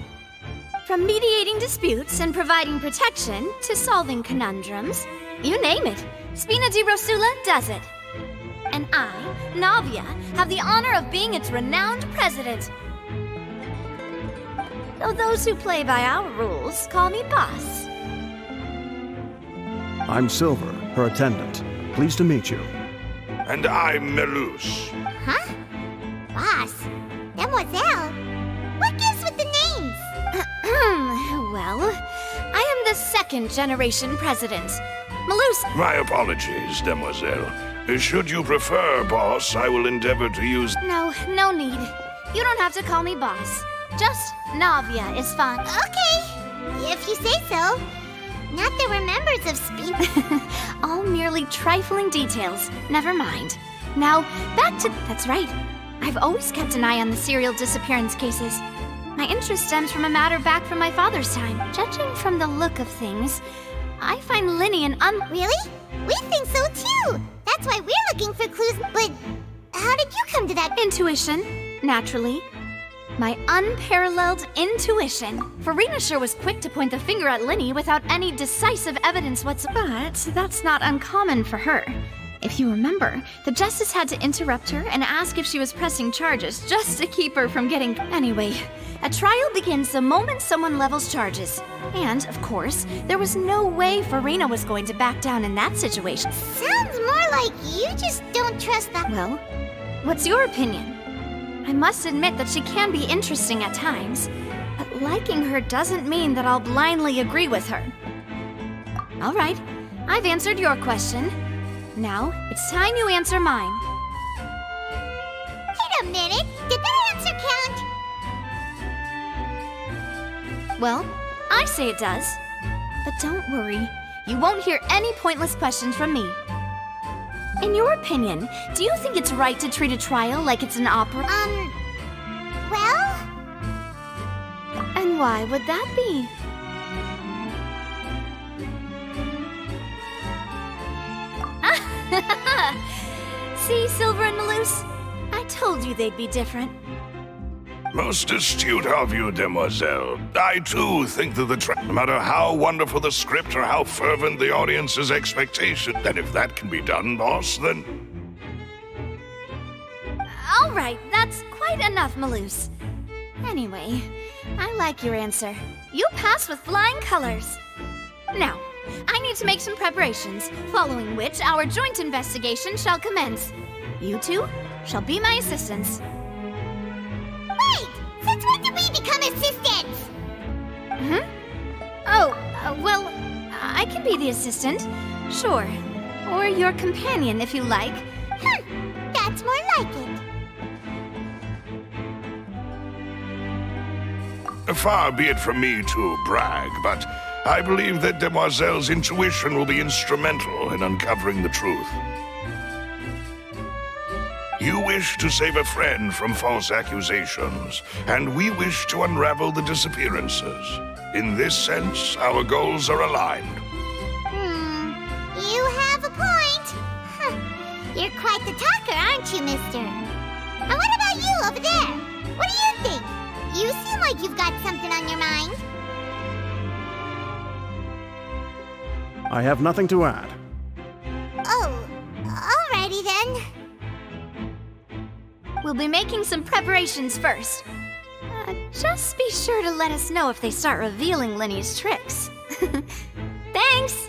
From mediating disputes and providing protection to solving conundrums, you name it, Spina di Rosula does it. And I, Navia, have the honor of being its renowned president. Though those who play by our rules call me boss. I'm Silver, her attendant. Pleased to meet you. And I'm Melus. Huh? Boss? Demoiselle? What gives with the names? Well, I am the second generation president. Melus— My apologies, Demoiselle. Should you prefer, boss, I will endeavor to use— No need. You don't have to call me boss. Just Navia is fine. Okay, if you say so. Not that we're members of Spina. All merely trifling details. Never mind. Now, back to— That's right. I've always kept an eye on the serial disappearance cases. My interest stems from a matter back from my father's time. Judging from the look of things, I find Lenny an Really? We think so too! That's why we're looking for clues, but how did you come to that— Intuition, naturally. My unparalleled intuition. Farina sure was quick to point the finger at Lenny without any decisive evidence whatsoever. But that's not uncommon for her. If you remember, the Justice had to interrupt her and ask if she was pressing charges just to keep her from getting— Anyway, a trial begins the moment someone levels charges. And, of course, there was no way Farina was going to back down in that situation. Sounds more like you just don't trust the— Well, what's your opinion? I must admit that she can be interesting at times, but liking her doesn't mean that I'll blindly agree with her. All right, I've answered your question. Now, it's time you answer mine. Wait a minute! Did that answer count? Well, I say it does. But don't worry, you won't hear any pointless questions from me. In your opinion, do you think it's right to treat a trial like it's an opera? Well? And why would that be? See, Silver and Melus? I told you they'd be different. Most astute of you, Demoiselle. I too think that no matter how wonderful the script or how fervent the audience's expectation, that if that can be done, boss, then— All right, that's quite enough, Melus. Anyway, I like your answer. You passed with flying colors. Now, I need to make some preparations, following which our joint investigation shall commence. You two shall be my assistants. Wait! Since when did we become assistants? Oh, well, I can be the assistant. Sure. Or your companion, if you like. That's more like it. Far be it from me to brag, but I believe that Demoiselle's intuition will be instrumental in uncovering the truth. You wish to save a friend from false accusations, and we wish to unravel the disappearances. In this sense, our goals are aligned. You have a point. You're quite the talker, aren't you, mister? And what about you over there? What do you think? You seem like you've got something on your mind. I have nothing to add. Oh, alrighty then. We'll be making some preparations first. Just be sure to let us know if they start revealing Lenny's tricks. Thanks!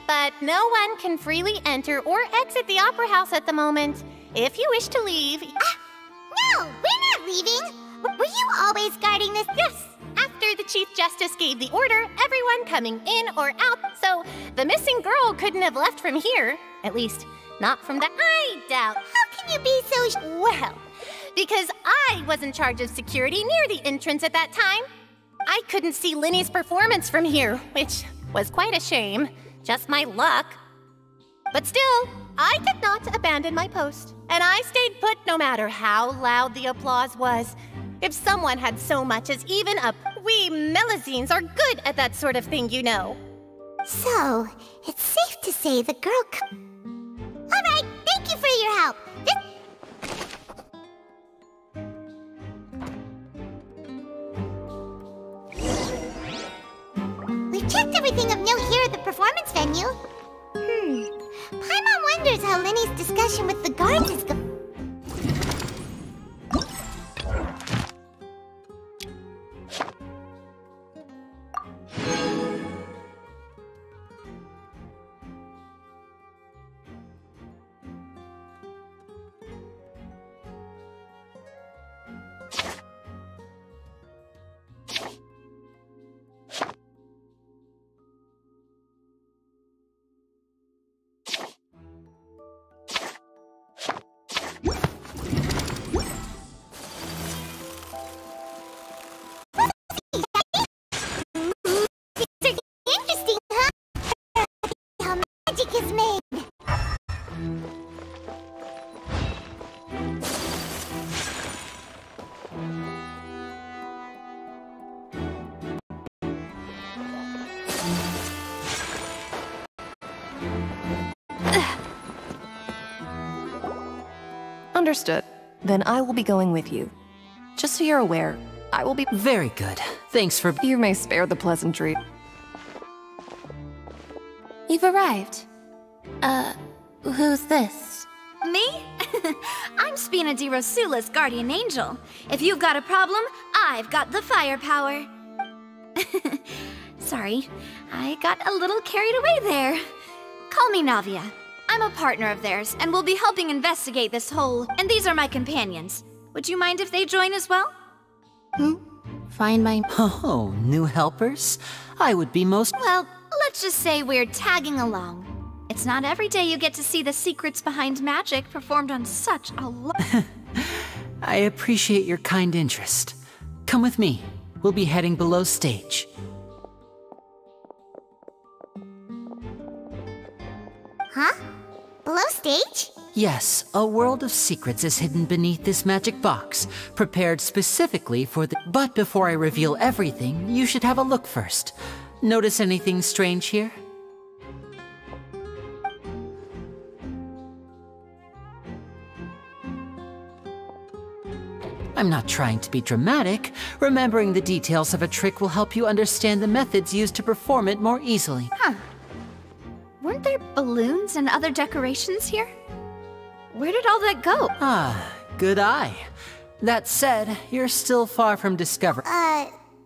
But no one can freely enter or exit the Opera House at the moment. If you wish to leave... No, we're not leaving. Were you always guarding this? Yes. After the Chief Justice gave the order, everyone coming in or out, so the missing girl couldn't have left from here. At least, not from the... I doubt. How can you be so... Well, because I was in charge of security near the entrance at that time. I couldn't see Lenny's performance from here, which was quite a shame. Just my luck. But still, I did not abandon my post, and I stayed put no matter how loud the applause was. If someone had so much as even a... We Melazines are good at that sort of thing, you know. So, it's safe to say the girl Alright, thank you for your help. We've checked everything of note here at the performance venue. Paimon wonders how Lenny's discussion with the guards is going. Interesting, huh? How magic is made. Understood. Then I will be going with you. Just so you're aware, I will be— Very good. Thanks for— You may spare the pleasantry. You've arrived. Who's this? Me? I'm Spina di Rosula's guardian angel. If you've got a problem, I've got the firepower. Sorry, I got a little carried away there. Call me Navia. I'm a partner of theirs, and we'll be helping investigate this whole... And these are my companions. Would you mind if they join as well? Fine by... Oh, new helpers? I would be most... Well, let's just say we're tagging along. It's not every day you get to see the secrets behind magic performed on such a I appreciate your kind interest. Come with me. We'll be heading below stage. Huh? Below stage? Yes, a world of secrets is hidden beneath this magic box, prepared specifically for the... But before I reveal everything, you should have a look first. Notice anything strange here? I'm not trying to be dramatic. Remembering the details of a trick will help you understand the methods used to perform it more easily. Huh. Weren't there balloons and other decorations here? Where did all that go? Ah, good eye. That said, you're still far from discovering.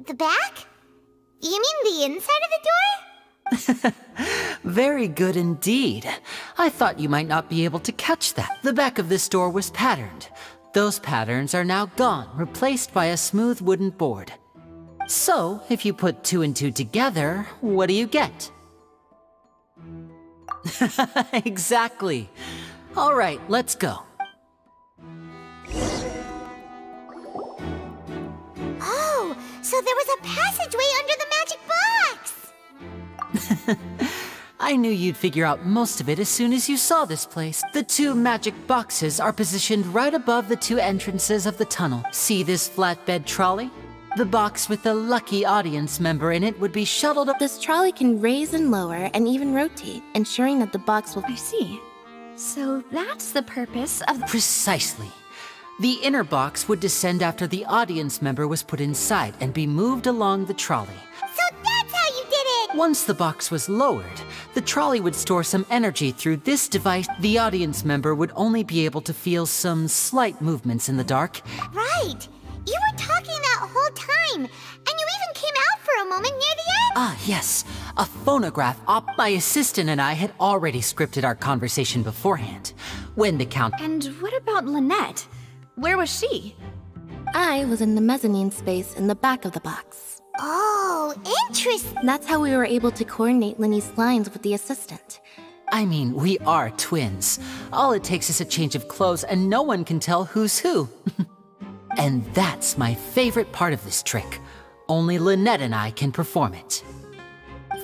The back? You mean the inside of the door? Very good indeed. I thought you might not be able to catch that. The back of this door was patterned. Those patterns are now gone, replaced by a smooth wooden board. So, if you put 2 and 2 together, what do you get? Exactly. All right, let's go. Oh, so there was a passageway under the magic box! I knew you'd figure out most of it as soon as you saw this place. The 2 magic boxes are positioned right above the 2 entrances of the tunnel. See this flatbed trolley? The box with the lucky audience member in it would be shuttled up. This trolley can raise and lower and even rotate, ensuring that the box will... I see. So that's the purpose of... Precisely. The inner box would descend after the audience member was put inside and be moved along the trolley. So that's how you did it! Once the box was lowered, the trolley would store some energy through this device. The audience member would only be able to feel some slight movements in the dark. Right! You were talking that whole time, and you even came out for a moment near the end! Ah, yes. A phonograph op. My assistant and I had already scripted our conversation beforehand. When the count... And what about Lynette? Where was she? I was in the mezzanine space in the back of the box. Oh, interesting. That's how we were able to coordinate Linny's lines with the assistant. I mean, we are twins. All it takes is a change of clothes and no one can tell who's who. And that's my favorite part of this trick. Only Lynette and I can perform it.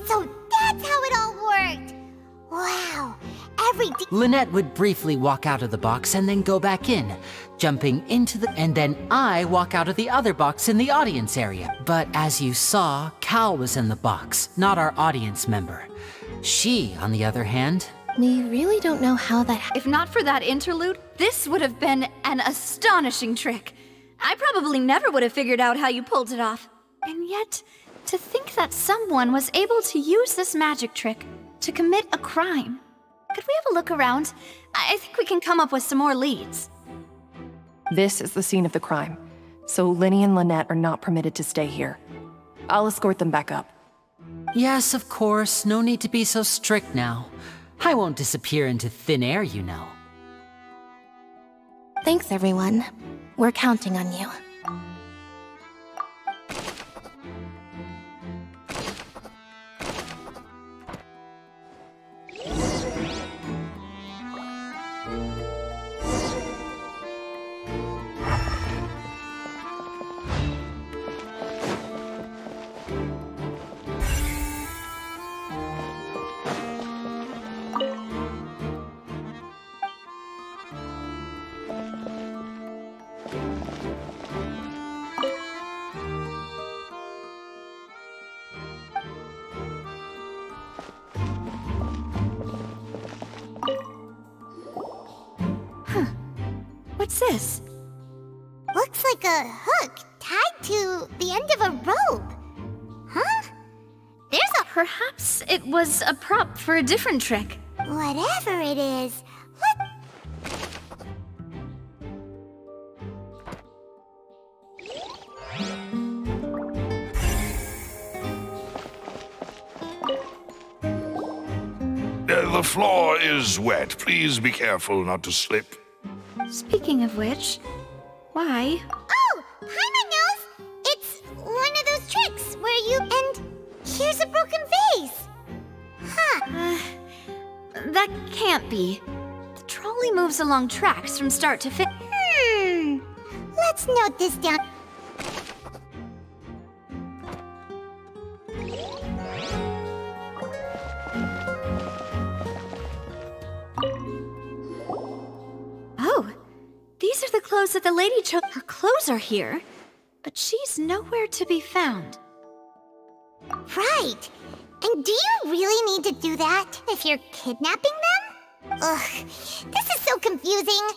So that's how it all worked! Wow! every Lynette would briefly walk out of the box and then go back in, jumping into the... And then I walk out of the other box in the audience area. But as you saw, Cal was in the box, not our audience member. She, on the other hand... We really don't know how that... If not for that interlude, this would have been an astonishing trick. I probably never would have figured out how you pulled it off. And yet, to think that someone was able to use this magic trick to commit a crime. Could we have a look around? I think we can come up with some more leads. This is the scene of the crime, so Linny and Lynette are not permitted to stay here. I'll escort them back up. Yes, of course. No need to be so strict now. I won't disappear into thin air, you know. Thanks, everyone. We're counting on you. What's this? Looks like a hook tied to the end of a rope. Huh? There's a... Perhaps it was a prop for a different trick. Whatever it is, what... The floor is wet. Please be careful not to slip. Speaking of which, why? Oh, Paimon knows! It's one of those tricks where you... And here's a broken vase! Huh. That can't be. The trolley moves along tracks from start to finish. Let's note this down. Oh, these are the clothes that the lady chose. Her clothes are here, but she's nowhere to be found. Right. And do you really need to do that if you're kidnapping them? Ugh, this is so confusing.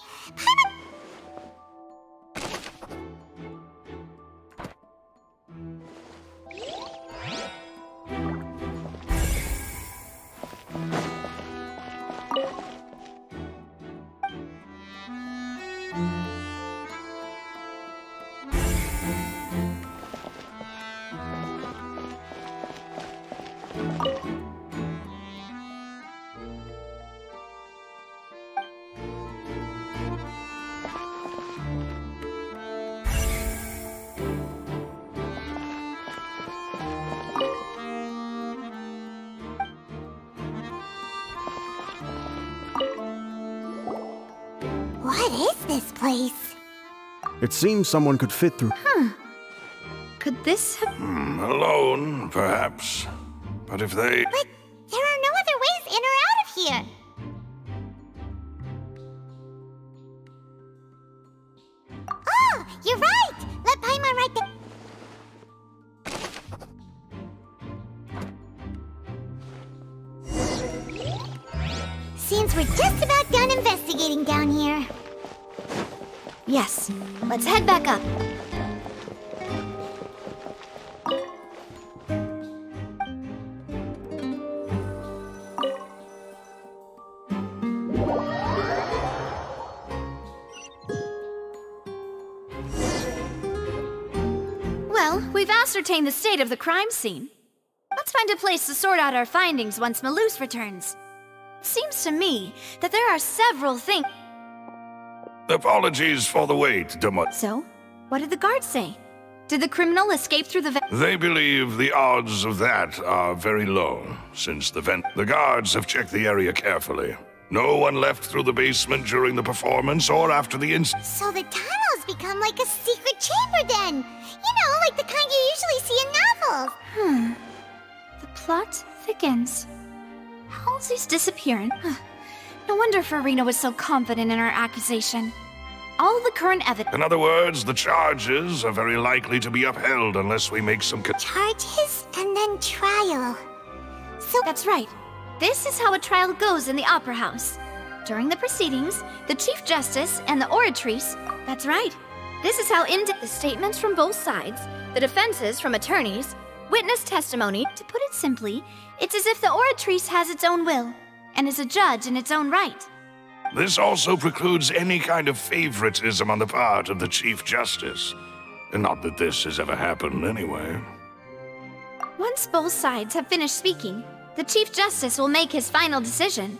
What is this place? It seems someone could fit through. Could this have... Alone, perhaps. But if they... But there are no other ways in or out of here. Oh, you're right! Let Paimon write the... Seems we're just about done investigating down here. Yes, let's head back up. Well, we've ascertained the state of the crime scene. Let's find a place to sort out our findings once Malus returns. Seems to me that there are several things... Apologies for the wait, So, what did the guards say? Did the criminal escape through the vent? They believe the odds of that are very low, since the guards have checked the area carefully. No one left through the basement during the performance or after the incident. So the tunnels become like a secret chamber then! You know, like the kind you usually see in novels! The plot thickens. Halsey's disappearance. No wonder Farina was so confident in her accusation. All the current evidence. In other words, the charges are very likely to be upheld unless we make some Charges and then trial. So that's right. This is how a trial goes in the Opera House. During the proceedings, the Chief Justice and the oratrice. That's right. This is how the statements from both sides, the defenses from attorneys, witness testimony. To put it simply, it's as if the oratrice has its own will and is a judge in its own right. This also precludes any kind of favoritism on the part of the Chief Justice. And not that this has ever happened anyway. Once both sides have finished speaking, the Chief Justice will make his final decision.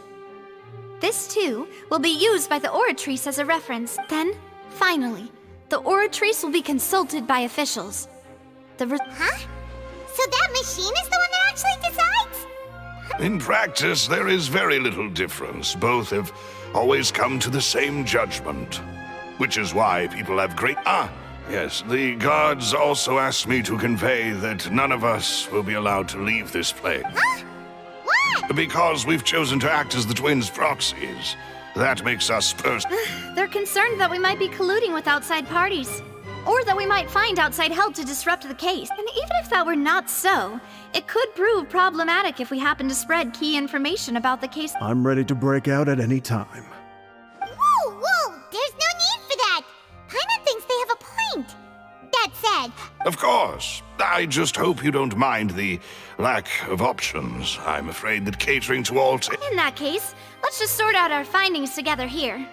This, too, will be used by the oratrice as a reference. Then, finally, the oratrice will be consulted by officials. Huh? So that machine is the one that actually decides? In practice, there is very little difference. Both have always come to the same judgment. Which is why people have great... Yes, the guards also asked me to convey that none of us will be allowed to leave this place. Huh? What? Because we've chosen to act as the twins' proxies. That makes us They're concerned that we might be colluding with outside parties. Or that we might find outside help to disrupt the case. And even if that were not so, it could prove problematic if we happen to spread key information about the case. I'm ready to break out at any time. Whoa! There's no need for that! Paimon thinks they have a point. That said... Of course. I just hope you don't mind the lack of options. I'm afraid that catering to all... In that case, let's just sort out our findings together here.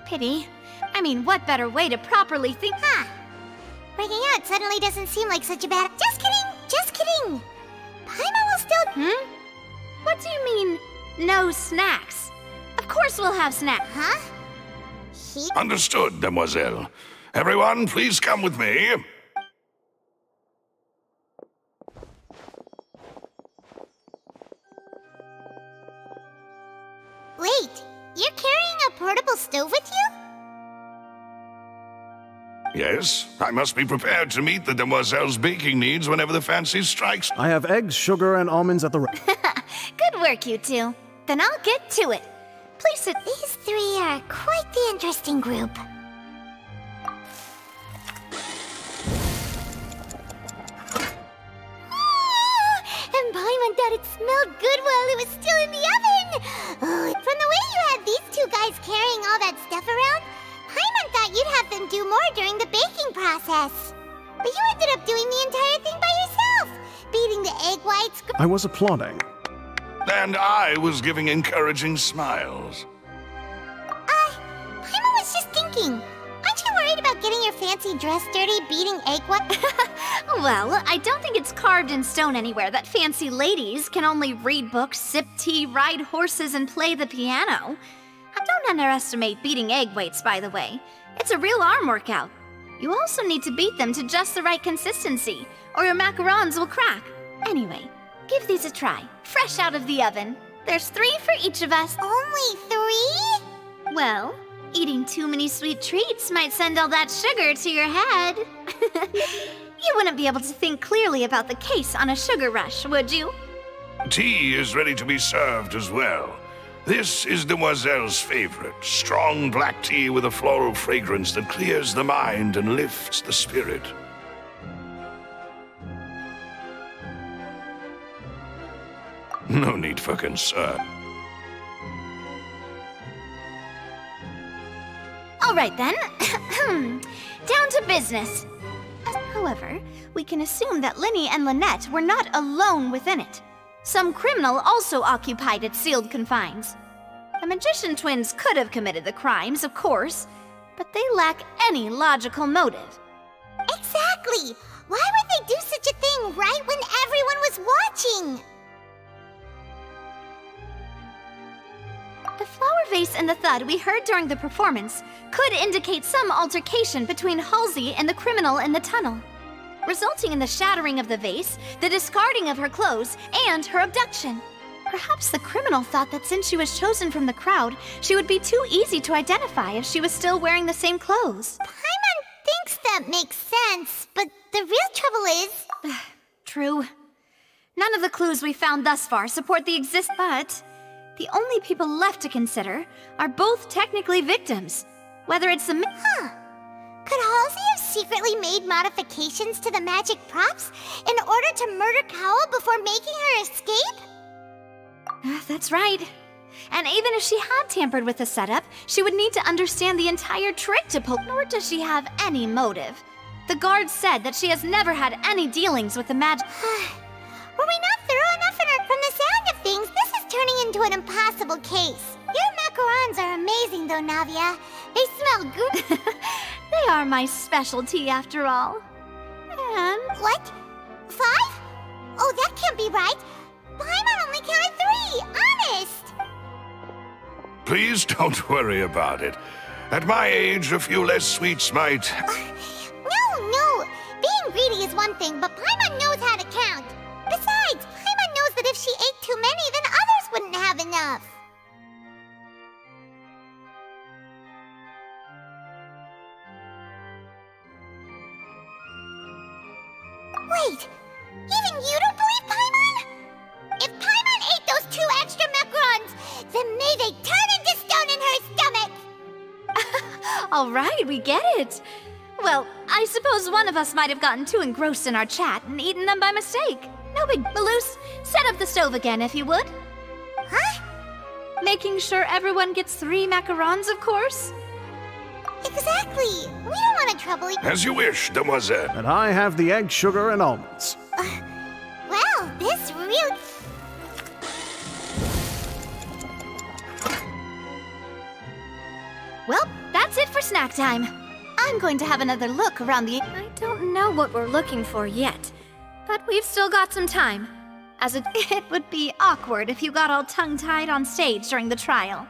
Pity. I mean, what better way to properly think... Huh. Breaking out suddenly doesn't seem like such a bad... Just kidding! Paimon will still... What do you mean, no snacks? Of course we'll have snacks. Huh? Understood, demoiselle. Everyone, please come with me. Wait, you're carrying a portable stove with you? Yes, I must be prepared to meet the demoiselle's baking needs whenever the fancy strikes. I have eggs, sugar, and almonds at the Good work, you two. Then I'll get to it. Please sit. These three are quite the interesting group. And Paimon thought it smelled good while it was still in the oven. From the way you had these two guys carrying all that stuff around, Paimon thought you'd have them do more during the baking process. But you ended up doing the entire thing by yourself, beating the egg whites. I was applauding. And I was giving encouraging smiles. Paimon was just thinking. Aren't you worried about getting your fancy dress dirty beating egg whites? Well, I don't think it's carved in stone anywhere that fancy ladies can only read books, sip tea, ride horses, and play the piano. Don't underestimate beating egg weights, by the way. It's a real arm workout. You also need to beat them to just the right consistency, or your macarons will crack. Anyway, give these a try, fresh out of the oven. There's 3 for each of us. Only 3? Well, eating too many sweet treats might send all that sugar to your head. You wouldn't be able to think clearly about the case on a sugar rush, would you? Tea is ready to be served as well. This is Demoiselle's favorite, strong black tea with a floral fragrance that clears the mind and lifts the spirit. No need for concern. All right then, down to business. However, we can assume that Linny and Lynette were not alone within it. Some criminal also occupied its sealed confines. The magician twins could have committed the crimes, of course, but they lack any logical motive. Exactly! Why would they do such a thing right when everyone was watching? The flower vase and the thud we heard during the performance could indicate some altercation between Halsey and the criminal in the tunnel, resulting in the shattering of the vase, the discarding of her clothes, and her abduction. Perhaps the criminal thought that since she was chosen from the crowd, she would be too easy to identify if she was still wearing the same clothes. Paimon thinks that makes sense, but the real trouble is... True. None of the clues we found thus far support the but The only people left to consider are both technically victims. Whether it's the Could Halsey have secretly made modifications to the magic props in order to murder Cowell before making her escape? That's right. And even if she had tampered with the setup, she would need to understand the entire trick to pull. Nor does she have any motive. The guard said that she has never had any dealings with the magic. Were we not thorough enough in our... From the sound of things, this is turning into an impossible case. Your macarons are amazing, though, Navia. They smell good. They are my specialty, after all. And... What? 5? Oh, that can't be right. Paimon only counted 3, honest. Please don't worry about it. At my age, a few less sweets might... No. Being greedy is one thing, but Paimon knows how to count. Besides, Paimon knows that if she ate too many, then others wouldn't have enough. Wait, even you don't believe Paimon? If Paimon ate those 2 extra macarons, then may they turn into stone in her stomach! All right, we get it. Well, I suppose one of us might have gotten too engrossed in our chat and eaten them by mistake. No big... Malus, set up the stove again, if you would. Huh? Making sure everyone gets 3 macarons, of course. Exactly. We don't want to trouble you. As you wish, demoiselle. And I have the egg, sugar, and almonds. Well, this really... Well, that's it for snack time. I'm going to have another look around the... I don't know what we're looking for yet, but we've still got some time. As it would be awkward if you got all tongue-tied on stage during the trial.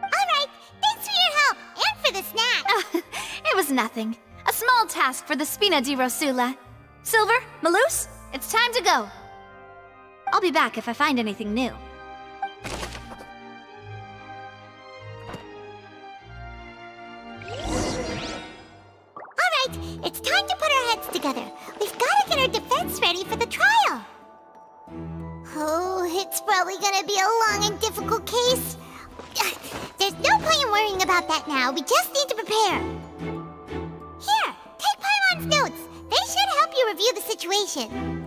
Alright, thanks for your help, and for the snack. It was nothing. A small task for the Spina di Rosula. Silver, Malus, it's time to go. I'll be back if I find anything new. It's time to put our heads together. We've got to get our defense ready for the trial. Oh, it's probably gonna be a long and difficult case. There's no point in worrying about that now. We just need to prepare. Here, take Paimon's notes. They should help you review the situation.